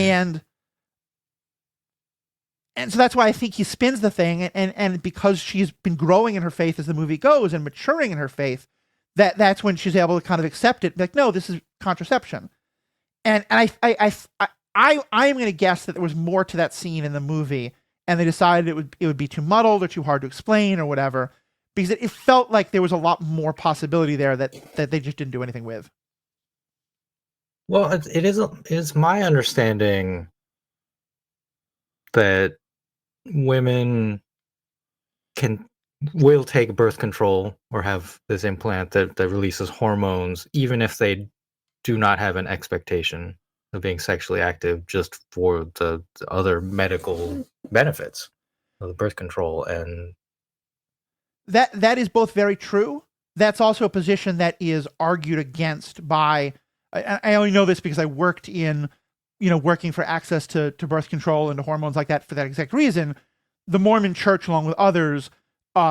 [SPEAKER 1] And so that's why I think he spins the thing, and because she's been growing in her faith as the movie goes and maturing in her faith, that's when she's able to kind of accept it, like, no, this is contraception. And I'm going to guess that there was more to that scene in the movie, and they decided it would be too muddled or too hard to explain or whatever, because it felt like there was a lot more possibility there that they just didn't do anything with.
[SPEAKER 2] Well, it is my understanding that women will take birth control or have this implant that releases hormones, even if they do not have an expectation of being sexually active, just for the other medical benefits of the birth control. And
[SPEAKER 1] that is both very true. That's also a position that is argued against by, I only know this because I worked in, you know, working for access to birth control and to hormones like that for that exact reason. The Mormon Church, along with others,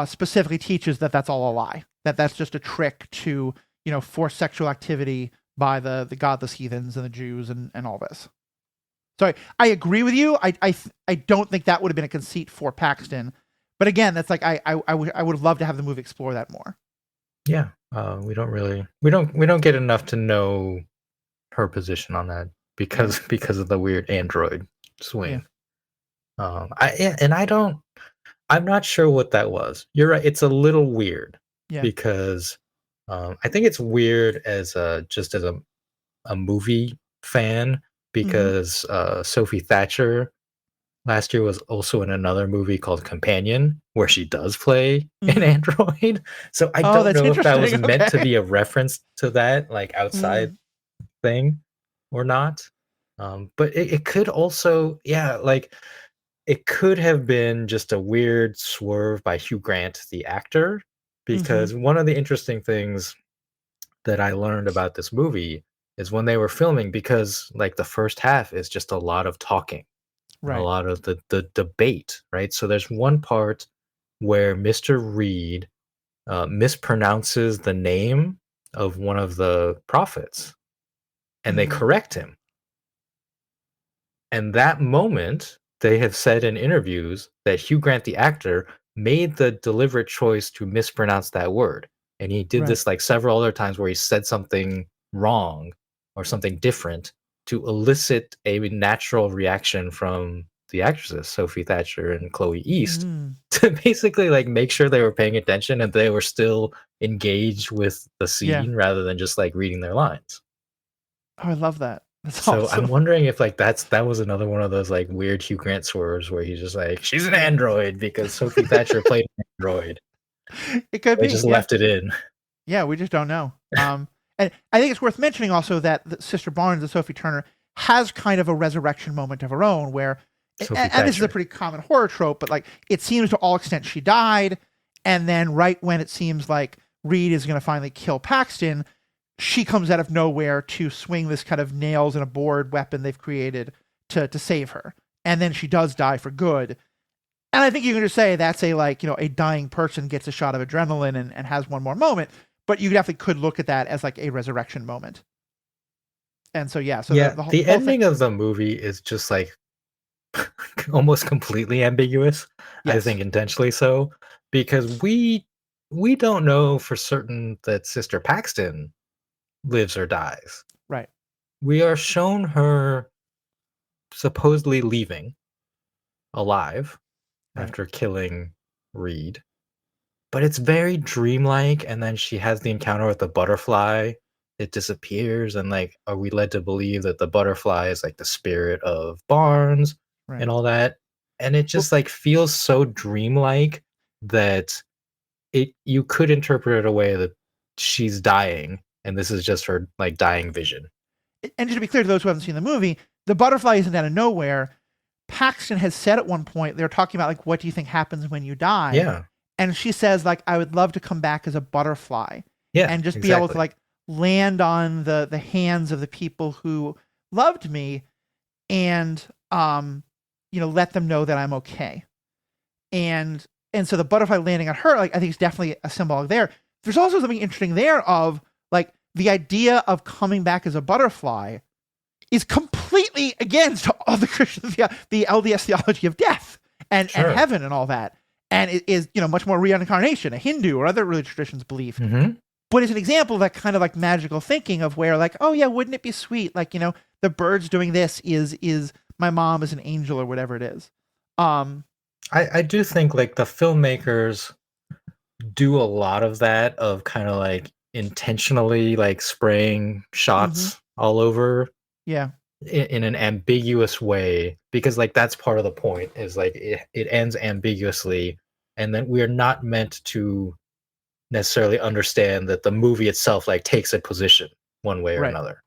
[SPEAKER 1] specifically teaches that that's all a lie. That's just a trick to, you know, force sexual activity by the godless heathens and the Jews and all this. So I agree with you. I don't think that would have been a conceit for Paxton. But again, that's like I would love to have the movie explore that more.
[SPEAKER 2] Yeah, we don't get enough to know her position on that because of the weird android swing. Yeah. I'm not sure what that was. You're right. It's a little weird
[SPEAKER 1] Yeah.
[SPEAKER 2] because I think it's weird as just as a movie fan
[SPEAKER 1] Mm-hmm.
[SPEAKER 2] because Sophie Thatcher last year was also in another movie called Companion where she does play an
[SPEAKER 1] Mm-hmm.
[SPEAKER 2] android. So I
[SPEAKER 1] Oh,
[SPEAKER 2] don't
[SPEAKER 1] that's
[SPEAKER 2] know if that was
[SPEAKER 1] interesting.
[SPEAKER 2] meant to
[SPEAKER 1] Okay.
[SPEAKER 2] be a reference to that, like outside
[SPEAKER 1] Mm,
[SPEAKER 2] thing or not. But it could also, yeah, like it could have been just a weird swerve by Hugh Grant, the actor,
[SPEAKER 1] mm-hmm.
[SPEAKER 2] because one of the interesting things that I learned about this movie is when they were filming, because like the first half is just a lot of talking and a
[SPEAKER 1] Right.
[SPEAKER 2] lot of the debate, right? So there's one part where Mr. Reed mispronounces the name of one of the prophets and they
[SPEAKER 1] Mm-hmm.
[SPEAKER 2] correct him. And that moment, they have said in interviews that Hugh Grant, the actor, made the deliberate choice to mispronounce that word. And he did
[SPEAKER 1] Right.
[SPEAKER 2] this like several other times where he said something wrong or something different to elicit a natural reaction from the actresses, Sophie Thatcher and Chloe East,
[SPEAKER 1] Mm.
[SPEAKER 2] to basically like make sure they were paying attention and they were still engaged with the
[SPEAKER 1] Yeah.
[SPEAKER 2] scene rather than just like reading their lines.
[SPEAKER 1] Oh, I love that. That's
[SPEAKER 2] So I'm
[SPEAKER 1] awesome.
[SPEAKER 2] wondering if like that was another one of those like weird Hugh Grant swerves where he's just like, she's an
[SPEAKER 1] Yeah.
[SPEAKER 2] android because Sophie Thatcher played an android.
[SPEAKER 1] It could
[SPEAKER 2] They
[SPEAKER 1] be.
[SPEAKER 2] just
[SPEAKER 1] Yeah.
[SPEAKER 2] left it in.
[SPEAKER 1] Yeah. We just don't know. And I think it's worth mentioning also that Sister Barnes, the Sophie Turner, has kind of a resurrection moment of her own where,
[SPEAKER 2] Sophie
[SPEAKER 1] and this is a
[SPEAKER 2] Thatcher.
[SPEAKER 1] pretty common horror trope, but like it seems to all extent she died. And then right when it seems like Reed is going to finally kill Paxton, she comes out of nowhere to swing this kind of nails in a board weapon they've created to save her. And then she does die for good. And I think you can just say that's a like, a dying person gets a shot of adrenaline and has one more moment. But you definitely could look at that as like a resurrection moment. And so yeah, so
[SPEAKER 2] Yeah,
[SPEAKER 1] the
[SPEAKER 2] the
[SPEAKER 1] whole thing.
[SPEAKER 2] ending of the movie is just like almost completely ambiguous. I
[SPEAKER 1] Yes.
[SPEAKER 2] think intentionally so because we don't know for certain that Sister Paxton lives or dies.
[SPEAKER 1] Right.
[SPEAKER 2] We are shown her supposedly leaving alive
[SPEAKER 1] Right.
[SPEAKER 2] after killing Reed. But it's very dreamlike, and then she has the encounter with the butterfly. It disappears, and like, are we led to believe that the butterfly is like the spirit of Barnes and
[SPEAKER 1] Right.
[SPEAKER 2] all that? And it
[SPEAKER 1] Well,
[SPEAKER 2] just like feels so dreamlike that it you could interpret it a way that she's dying, and this is just her like dying vision.
[SPEAKER 1] and just to be clear to those who haven't seen the movie, the butterfly isn't out of nowhere. Paxton has said at one point, they're talking about like, what do you think happens when you die?
[SPEAKER 2] Yeah,
[SPEAKER 1] And she says like, I would love to come back as a butterfly
[SPEAKER 2] yeah,
[SPEAKER 1] and just be able to
[SPEAKER 2] exactly.
[SPEAKER 1] like land on the hands of the people who loved me and let them know that I'm okay. And and so the butterfly landing on her, like I think is definitely a symbolic there. There's also something interesting there of like the idea of coming back as a butterfly is completely against all the Christian the LDS theology of death and
[SPEAKER 2] Sure.
[SPEAKER 1] heaven and all that. And it is, much more reincarnation, a Hindu or other religious traditions belief.
[SPEAKER 2] Hmm.
[SPEAKER 1] But it's an example of that kind of like magical thinking of where like, oh yeah, wouldn't it be sweet? Like, the birds doing this is my mom is an angel or whatever it is. Um,
[SPEAKER 2] I do think like the filmmakers do a lot of that of kind of like intentionally like spraying
[SPEAKER 1] mm-hmm,
[SPEAKER 2] shots all over
[SPEAKER 1] yeah,
[SPEAKER 2] in an ambiguous way because like that's part of the point is like it ends ambiguously and then we're not meant to necessarily understand that the movie itself like takes a position one way or
[SPEAKER 1] right,
[SPEAKER 2] another,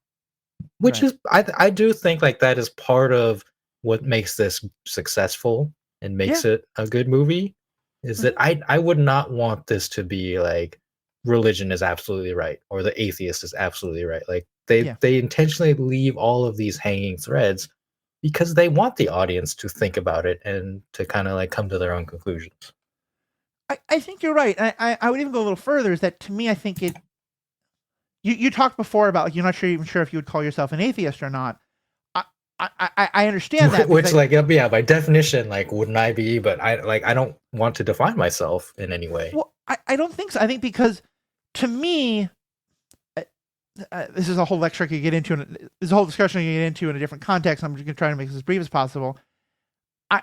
[SPEAKER 2] which
[SPEAKER 1] right,
[SPEAKER 2] is I do think like that is part of what makes this successful and
[SPEAKER 1] yeah,
[SPEAKER 2] makes it a good movie is that
[SPEAKER 1] mm-hmm,
[SPEAKER 2] I would not want this to be like religion is absolutely right or the atheist is absolutely right. Like
[SPEAKER 1] yeah.
[SPEAKER 2] they intentionally leave all of these hanging threads because they want the audience to think about it and to kind of like come to their own conclusions.
[SPEAKER 1] I think you're right. I would even go a little further. Is that to me? I think it. You talked before about like you're not even sure if you would call yourself an atheist or not. I I understand that because
[SPEAKER 2] Which like yeah, by definition like wouldn't I be, but I don't want to define myself in any way.
[SPEAKER 1] I don't think so. I think because to me, uh, this is a whole lecture I could get into, and this is a whole discussion I could get into in a different context. I'm just going to try to make this as brief as possible. I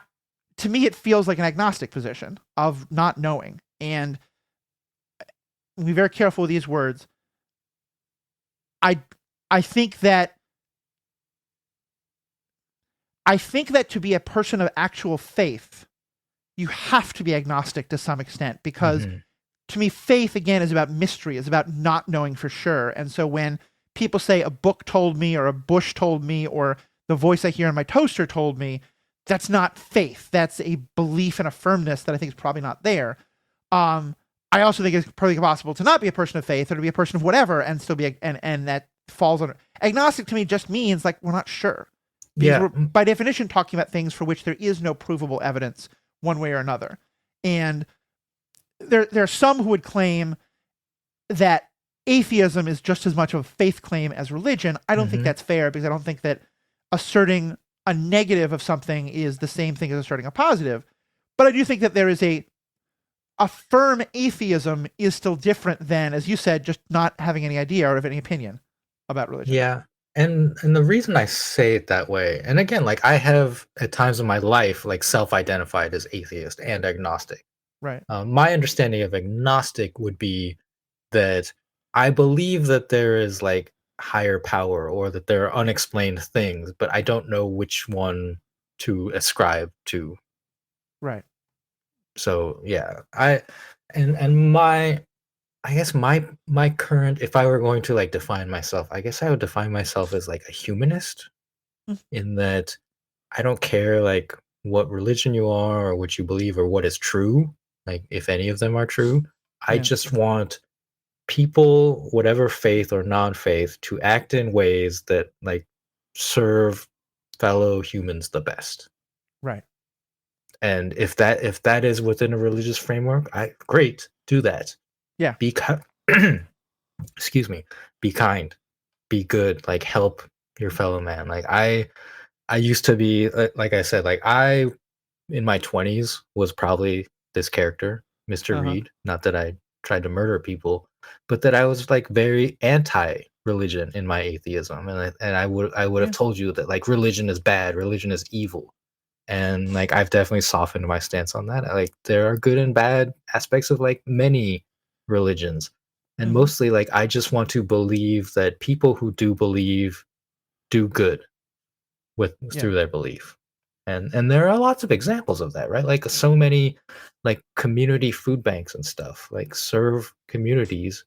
[SPEAKER 1] to me, it feels like an agnostic position of not knowing. And be very careful with these words. I think that to be a person of actual faith, you have to be agnostic to some extent, because to me, faith again is about mystery, is about not knowing for sure. And so when people say a book told me, or a bush told me, or the voice I hear in my toaster told me, that's not faith. That's a belief and a firmness that I think is probably not there. I also think it's probably possible to not be a person of faith, or to be a person of whatever and still be and that falls under agnostic. To me just means like we're not sure, because we're by definition talking about things for which there is no provable evidence one way or another. And there are some who would claim that atheism is just as much of a faith claim as religion. I don't think that's fair, because I don't think that asserting a negative of something is the same thing as asserting a positive. But I do think that there is a firm atheism is still different than, as you said, just not having any idea or of any opinion about religion.
[SPEAKER 2] Yeah. And the reason I say it that way, and again, like I have at times in my life like self-identified as atheist and agnostic.
[SPEAKER 1] Right.
[SPEAKER 2] My understanding of agnostic would be that I believe that there is like higher power, or that there are unexplained things, but I don't know which one to ascribe to.
[SPEAKER 1] Right.
[SPEAKER 2] So yeah, and my I guess my current, if I were going to like define myself, I guess I would define myself as like a humanist, in that I don't care like what religion you are, or what you believe, or what is true, like if any of them are true. I just want people, whatever faith or non-faith, to act in ways that like serve fellow humans the best.
[SPEAKER 1] Right.
[SPEAKER 2] And if that is within a religious framework, great, do that.
[SPEAKER 1] Yeah.
[SPEAKER 2] Be excuse me, be kind, be good, like help your fellow man. Like I used to be like I said, like I in my 20s was probably this character, Mr. Reed. Not that I tried to murder people, but that I was like very anti-religion in my atheism, and I would have told you that like religion is bad, religion is evil. And like I've definitely softened my stance on that. Like there are good and bad aspects of like many religions, and mostly like I just want to believe that people who do believe do good through their belief. And there are lots of examples of that, right? Like so many like community food banks and stuff like serve communities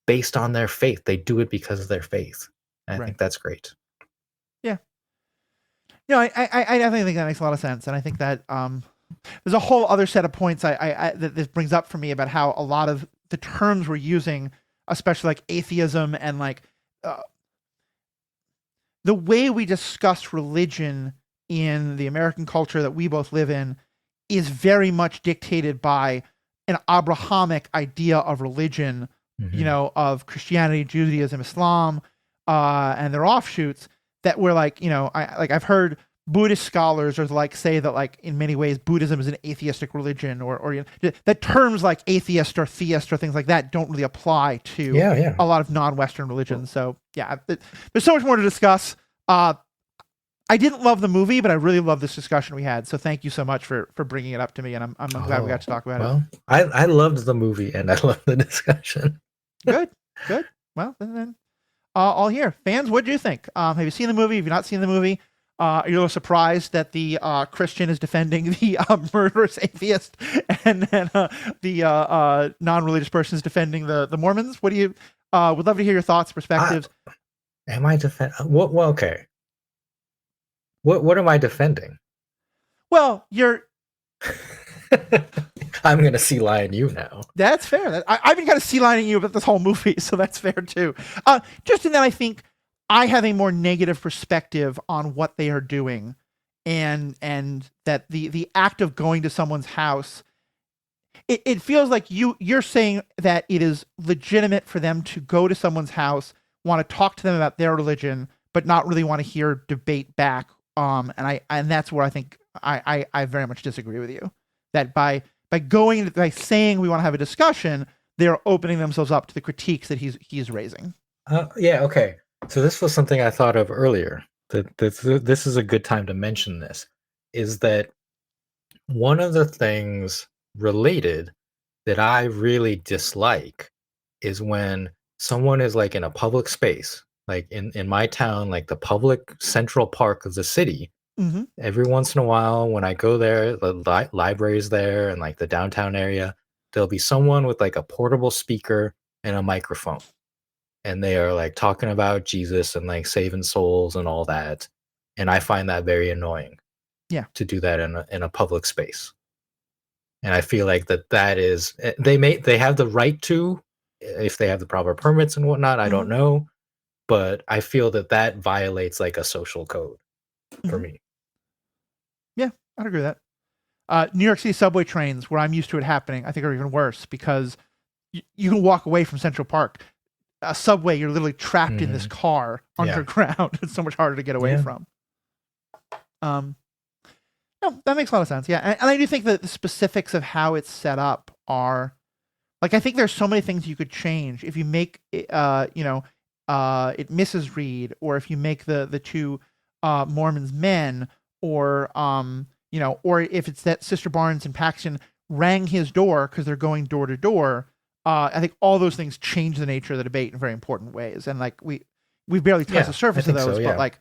[SPEAKER 2] based on their faith. They do it because of their faith. And I think that's great.
[SPEAKER 1] Yeah. No, I definitely think that makes a lot of sense. And I think that there's a whole other set of points that this brings up for me about how a lot of the terms we're using, especially like atheism and like the way we discuss religion in the American culture that we both live in, is very much dictated by an Abrahamic idea of religion, you know, of Christianity, Judaism, Islam, and their offshoots, that we're like, you know, I've heard Buddhist scholars or like say that like in many ways Buddhism is an atheistic religion, or you know, that terms like atheist or theist or things like that don't really apply to a lot of non-Western religions. So yeah, there's so much more to discuss. I didn't love the movie, but I really love this discussion we had. So thank you so much for bringing it up to me, and I'm glad we got to talk about it.
[SPEAKER 2] I loved the movie and I loved the discussion.
[SPEAKER 1] Good. Well, then all here. Fans, what do you think? Have you seen the movie? Have you not seen the movie? Are you a little surprised that the Christian is defending the murderous atheist, and then the non-religious person is defending the Mormons? What do you? Would love to hear your thoughts, perspectives.
[SPEAKER 2] Am I what? Well, okay. What am I defending?
[SPEAKER 1] Well, you're.
[SPEAKER 2] I'm gonna sea lion you now.
[SPEAKER 1] That's fair. I've been kind of sea lining you about this whole movie, so that's fair too. Just in that, I think I have a more negative perspective on what they are doing, and that the act of going to someone's house, it feels like you're saying that it is legitimate for them to go to someone's house, want to talk to them about their religion, but not really want to hear debate back. And that's where I think I very much disagree with you. That by saying we want to have a discussion, they're opening themselves up to the critiques that he's raising.
[SPEAKER 2] Yeah, okay. So this was something I thought of earlier. That this is a good time to mention this. Is that One of the things related that I really dislike is when someone is like in a public space, like in my town, like the public central park of the city.
[SPEAKER 1] Mm-hmm.
[SPEAKER 2] Every once in a while, when I go there, the library's there and like the downtown area, there'll be someone with like a portable speaker and a microphone. And they are like talking about Jesus and like saving souls and all that. And I find that very annoying
[SPEAKER 1] Yeah.
[SPEAKER 2] to do that in a public space. And I feel like that is they have the right to if they have the proper permits and whatnot. I
[SPEAKER 1] Mm-hmm.
[SPEAKER 2] don't know, but I feel that that violates like a social code for
[SPEAKER 1] Mm-hmm.
[SPEAKER 2] me.
[SPEAKER 1] Yeah, I'd agree with that. New York City subway trains, where I'm used to it happening, I think are even worse because you can walk away from Central Park. A subway, you're literally trapped in this
[SPEAKER 2] Hmm.
[SPEAKER 1] car
[SPEAKER 2] Yeah,
[SPEAKER 1] underground. It's so much harder to get away
[SPEAKER 2] yeah,
[SPEAKER 1] from. Um, no, that makes a lot of sense. Yeah, and I do think that the specifics of how it's set up are like I think there's so many things you could change if you make it, it Mrs. Reed, or if you make the two Mormons men, or or if it's that Sister Barnes and Paxton rang his door because they're going door to door. I think all those things change the nature of the debate in very important ways, and like we barely touched
[SPEAKER 2] yeah.
[SPEAKER 1] the
[SPEAKER 2] I
[SPEAKER 1] surface of
[SPEAKER 2] think so.
[SPEAKER 1] those, but
[SPEAKER 2] Yeah.
[SPEAKER 1] like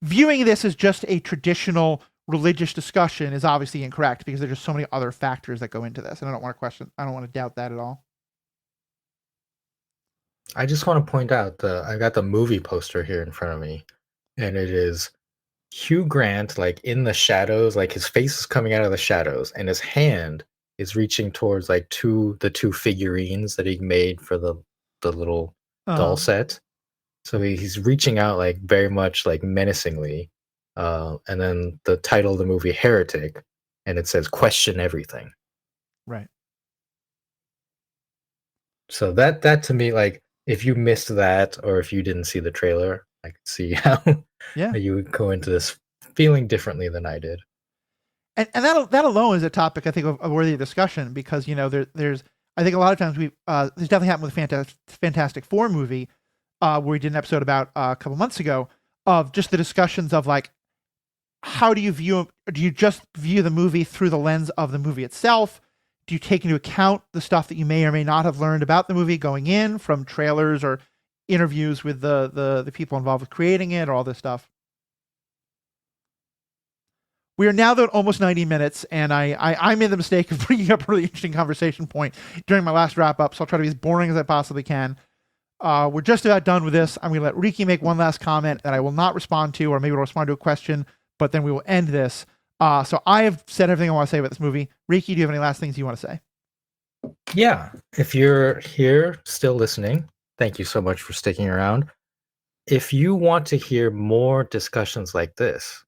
[SPEAKER 1] viewing this as just a traditional religious discussion is obviously incorrect because there's just so many other factors that go into this, and I don't want to doubt that at all.
[SPEAKER 2] I just want to point out I got the movie poster here in front of me, and it is Hugh Grant like in the shadows, like his face is coming out of the shadows, and his hand is reaching towards like the two figurines that he made for the little doll
[SPEAKER 1] Um,
[SPEAKER 2] set. So he's reaching out like very much like menacingly. And then the title of the movie Heretic, and it says question everything.
[SPEAKER 1] right.
[SPEAKER 2] So that to me, like if you missed that or if you didn't see the trailer, I could see how
[SPEAKER 1] Yeah.
[SPEAKER 2] you would go into this feeling differently than I did.
[SPEAKER 1] And that alone is a topic I think of worthy of discussion because there's I think a lot of times this definitely happened with Fantastic Four movie where we did an episode about a couple months ago of just the discussions of like how do you just view the movie through the lens of the movie itself? Do you take into account the stuff that you may or may not have learned about the movie going in from trailers or interviews with the people involved with creating it or all this stuff? We are now at almost 90 minutes, and I made the mistake of bringing up a really interesting conversation point during my last wrap up, so I'll try to be as boring as I possibly can. We're just about done with this. I'm going to let Riki make one last comment that I will not respond to, or maybe I'll respond to a question, but then we will end this. So I have said everything I want to say about this movie. Riki, do you have any last things you want to say?
[SPEAKER 2] Yeah, if you're here still listening, thank you so much for sticking around. If you want to hear more discussions like this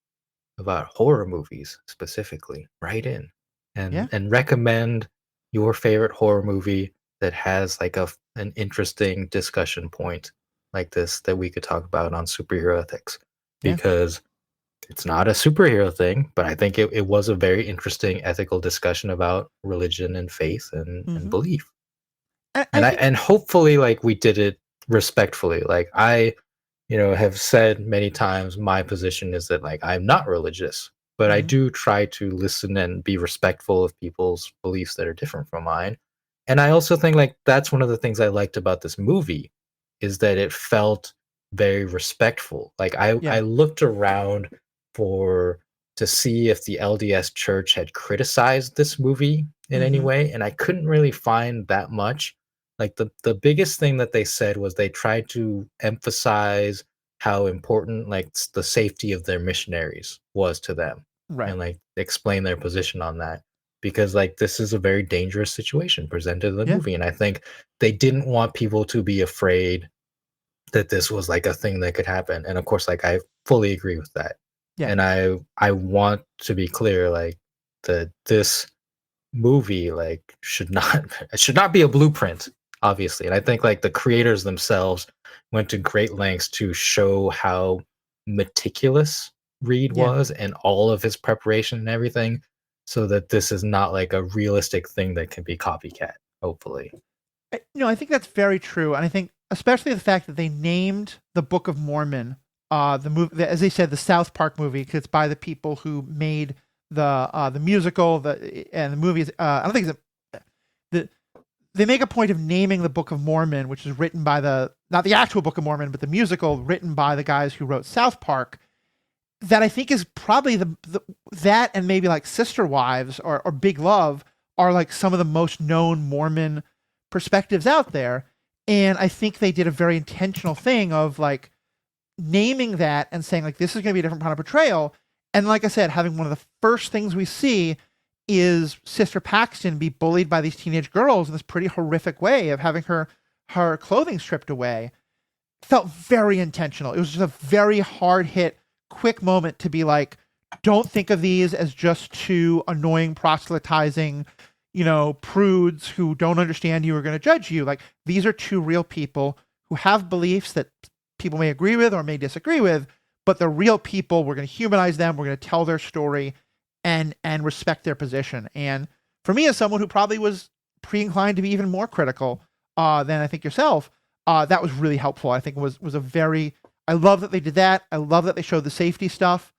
[SPEAKER 2] about horror movies specifically, write in
[SPEAKER 1] Yeah,
[SPEAKER 2] and recommend your favorite horror movie that has like an interesting discussion point like this that we could talk about on superhero ethics,
[SPEAKER 1] yeah.
[SPEAKER 2] because it's not a superhero thing, but I think it was a very interesting ethical discussion about religion and faith and
[SPEAKER 1] Mm-hmm.
[SPEAKER 2] belief.
[SPEAKER 1] I think,
[SPEAKER 2] And hopefully like we did it respectfully. Like I, have said many times my position is that like I'm not religious, but I
[SPEAKER 1] mm-hmm.
[SPEAKER 2] do try to listen and be respectful of people's beliefs that are different from mine. And I also think like that's one of the things I liked about this movie is that it felt very respectful. Like I
[SPEAKER 1] Yeah,
[SPEAKER 2] looked around for to see if the LDS church had criticized this movie in any
[SPEAKER 1] mm-hmm.
[SPEAKER 2] way, and I couldn't really find that much. Like the biggest thing that they said was they tried to emphasize how important like the safety of their missionaries was to them,
[SPEAKER 1] Right.
[SPEAKER 2] and like explain their position on that, because like this is a very dangerous situation presented in the
[SPEAKER 1] Yeah,
[SPEAKER 2] movie, and I think they didn't want people to be afraid that this was like a thing that could happen. And of course, like I fully agree with that.
[SPEAKER 1] yeah,
[SPEAKER 2] And I want to be clear, like that this movie like should not it should not be a blueprint, obviously. And I think like the creators themselves went to great lengths to show how meticulous Reed
[SPEAKER 1] yeah.
[SPEAKER 2] was and all of his preparation and everything, so that this is not like a realistic thing that can be copycat, hopefully.
[SPEAKER 1] I think that's very true, and I think especially the fact that they named the Book of Mormon, the movie, as they said, the South Park movie, because it's by the people who made the musical, and the movies. I don't think the they make a point of naming the Book of Mormon, which is written by not the actual Book of Mormon, but the musical written by the guys who wrote South Park. That I think is probably that, and maybe like Sister Wives or Big Love are like some of the most known Mormon perspectives out there. And I think they did a very intentional thing of like naming that and saying like, this is going to be a different kind of portrayal. And like I said, having one of the first things we see is Sister Paxton be bullied by these teenage girls in this pretty horrific way of having her clothing stripped away. Felt very intentional. It was just a very hard hit, quick moment to be like, don't think of these as just two annoying proselytizing, prudes who don't understand you or going to judge you. Like, these are two real people who have beliefs that people may agree with or may disagree with, but they're real people. We're going to humanize them. We're going to tell their story and respect their position. And for me, as someone who probably was pre-inclined to be even more critical than I think yourself, that was really helpful. I think it was a very, I love that they did that. I love that they showed the safety stuff,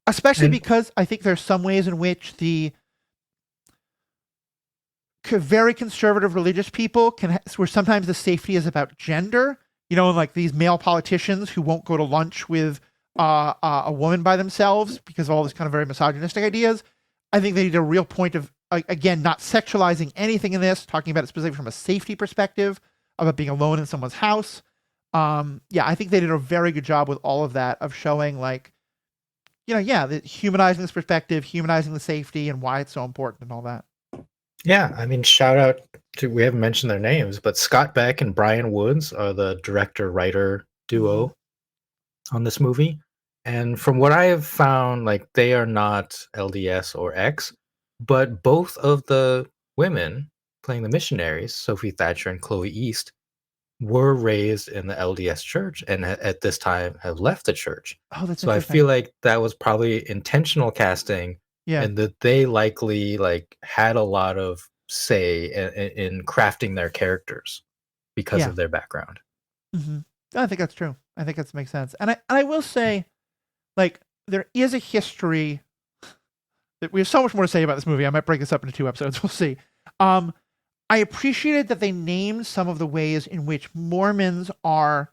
[SPEAKER 1] especially because I think there's some ways in which the very conservative religious people where sometimes the safety is about gender, and like these male politicians who won't go to lunch with a woman by themselves because of all these kind of very misogynistic ideas. I think they did a real point of, again, not sexualizing anything in this, talking about it specifically from a safety perspective, about being alone in someone's house. I think they did a very good job with all of that, of showing like, humanizing this perspective, humanizing the safety and why it's so important and all that.
[SPEAKER 2] Yeah, I mean, shout out to, we haven't mentioned their names, but Scott Beck and Brian Woods are the director-writer duo on this movie. And from what I have found, like, they are not LDS or X, but both of the women playing the missionaries, Sophie Thatcher and Chloe East, were raised in the LDS church and at this time have left the church.
[SPEAKER 1] Oh, that's
[SPEAKER 2] so I feel like that was probably intentional casting, and that they likely like had a lot of say in crafting their characters because of their background.
[SPEAKER 1] Mm-hmm. I think that's true. I think that makes sense. And I will say, like, there is a history. We have so much more to say about this movie. I might break this up into 2 episodes. We'll see. I appreciated that they named some of the ways in which Mormons are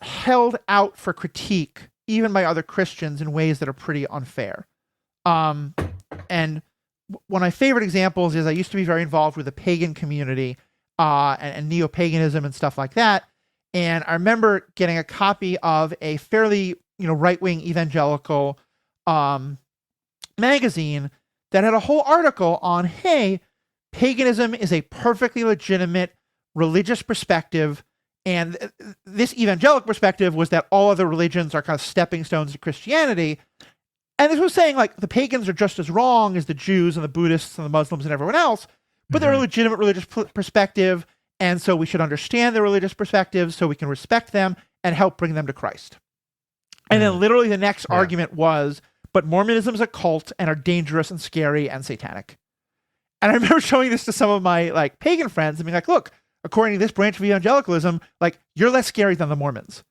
[SPEAKER 1] held out for critique, even by other Christians, in ways that are pretty unfair. And one of my favorite examples is I used to be very involved with the pagan community and neo-paganism and stuff like that. And I remember getting a copy of a fairly, right-wing evangelical magazine that had a whole article on, hey, paganism is a perfectly legitimate religious perspective. And this evangelical perspective was that all other religions are kind of stepping stones to Christianity. And this was saying, like, the pagans are just as wrong as the Jews and the Buddhists and the Muslims and everyone else, but they're a legitimate religious perspective. And so we should understand their religious perspectives so we can respect them and help bring them to Christ. And then literally the next argument was, but Mormonism is a cult and are dangerous and scary and satanic. And I remember showing this to some of my like pagan friends and being like, look, according to this branch of evangelicalism, like, you're less scary than the Mormons.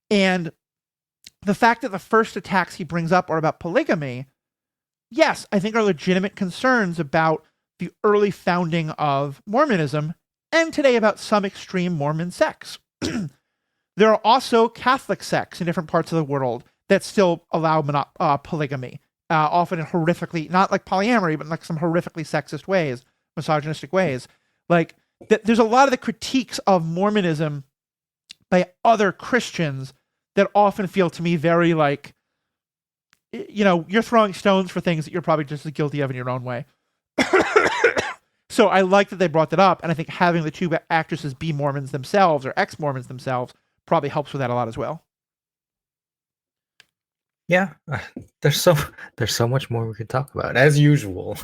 [SPEAKER 1] And the fact that the first attacks he brings up are about polygamy, yes, I think are legitimate concerns about the early founding of Mormonism and today about some extreme Mormon sects. There are also Catholic sects in different parts of the world that still allow polygamy, often in horrifically, not like polyamory, but like some horrifically sexist ways, misogynistic ways. Like, there's a lot of the critiques of Mormonism by other Christians that often feel to me very like, you're throwing stones for things that you're probably just as guilty of in your own way. So I like that they brought that up, and I think having the two actresses be Mormons themselves or ex-Mormons themselves probably helps with that a lot as well.
[SPEAKER 2] Yeah, there's so much more we could talk about, as usual.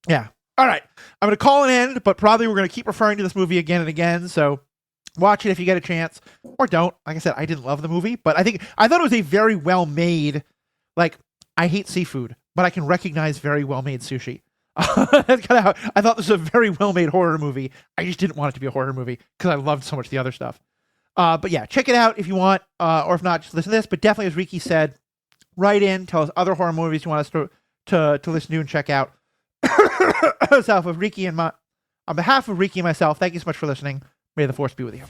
[SPEAKER 1] Yeah. All right. I'm going to call an end, but probably we're going to keep referring to this movie again and again. So watch it if you get a chance, or don't. Like I said, I didn't love the movie, but I thought it was a very well made. Like, I hate seafood, but I can recognize very well made sushi. That's kind of how I thought this was a very well made horror movie. I just didn't want it to be a horror movie because I loved so much the other stuff. But yeah, check it out if you want, or if not, just listen to this. But definitely, as Riki said, Write in, tell us other horror movies you want us to listen to and check out. On behalf of Riki and myself, thank you so much for listening. May the force be with you.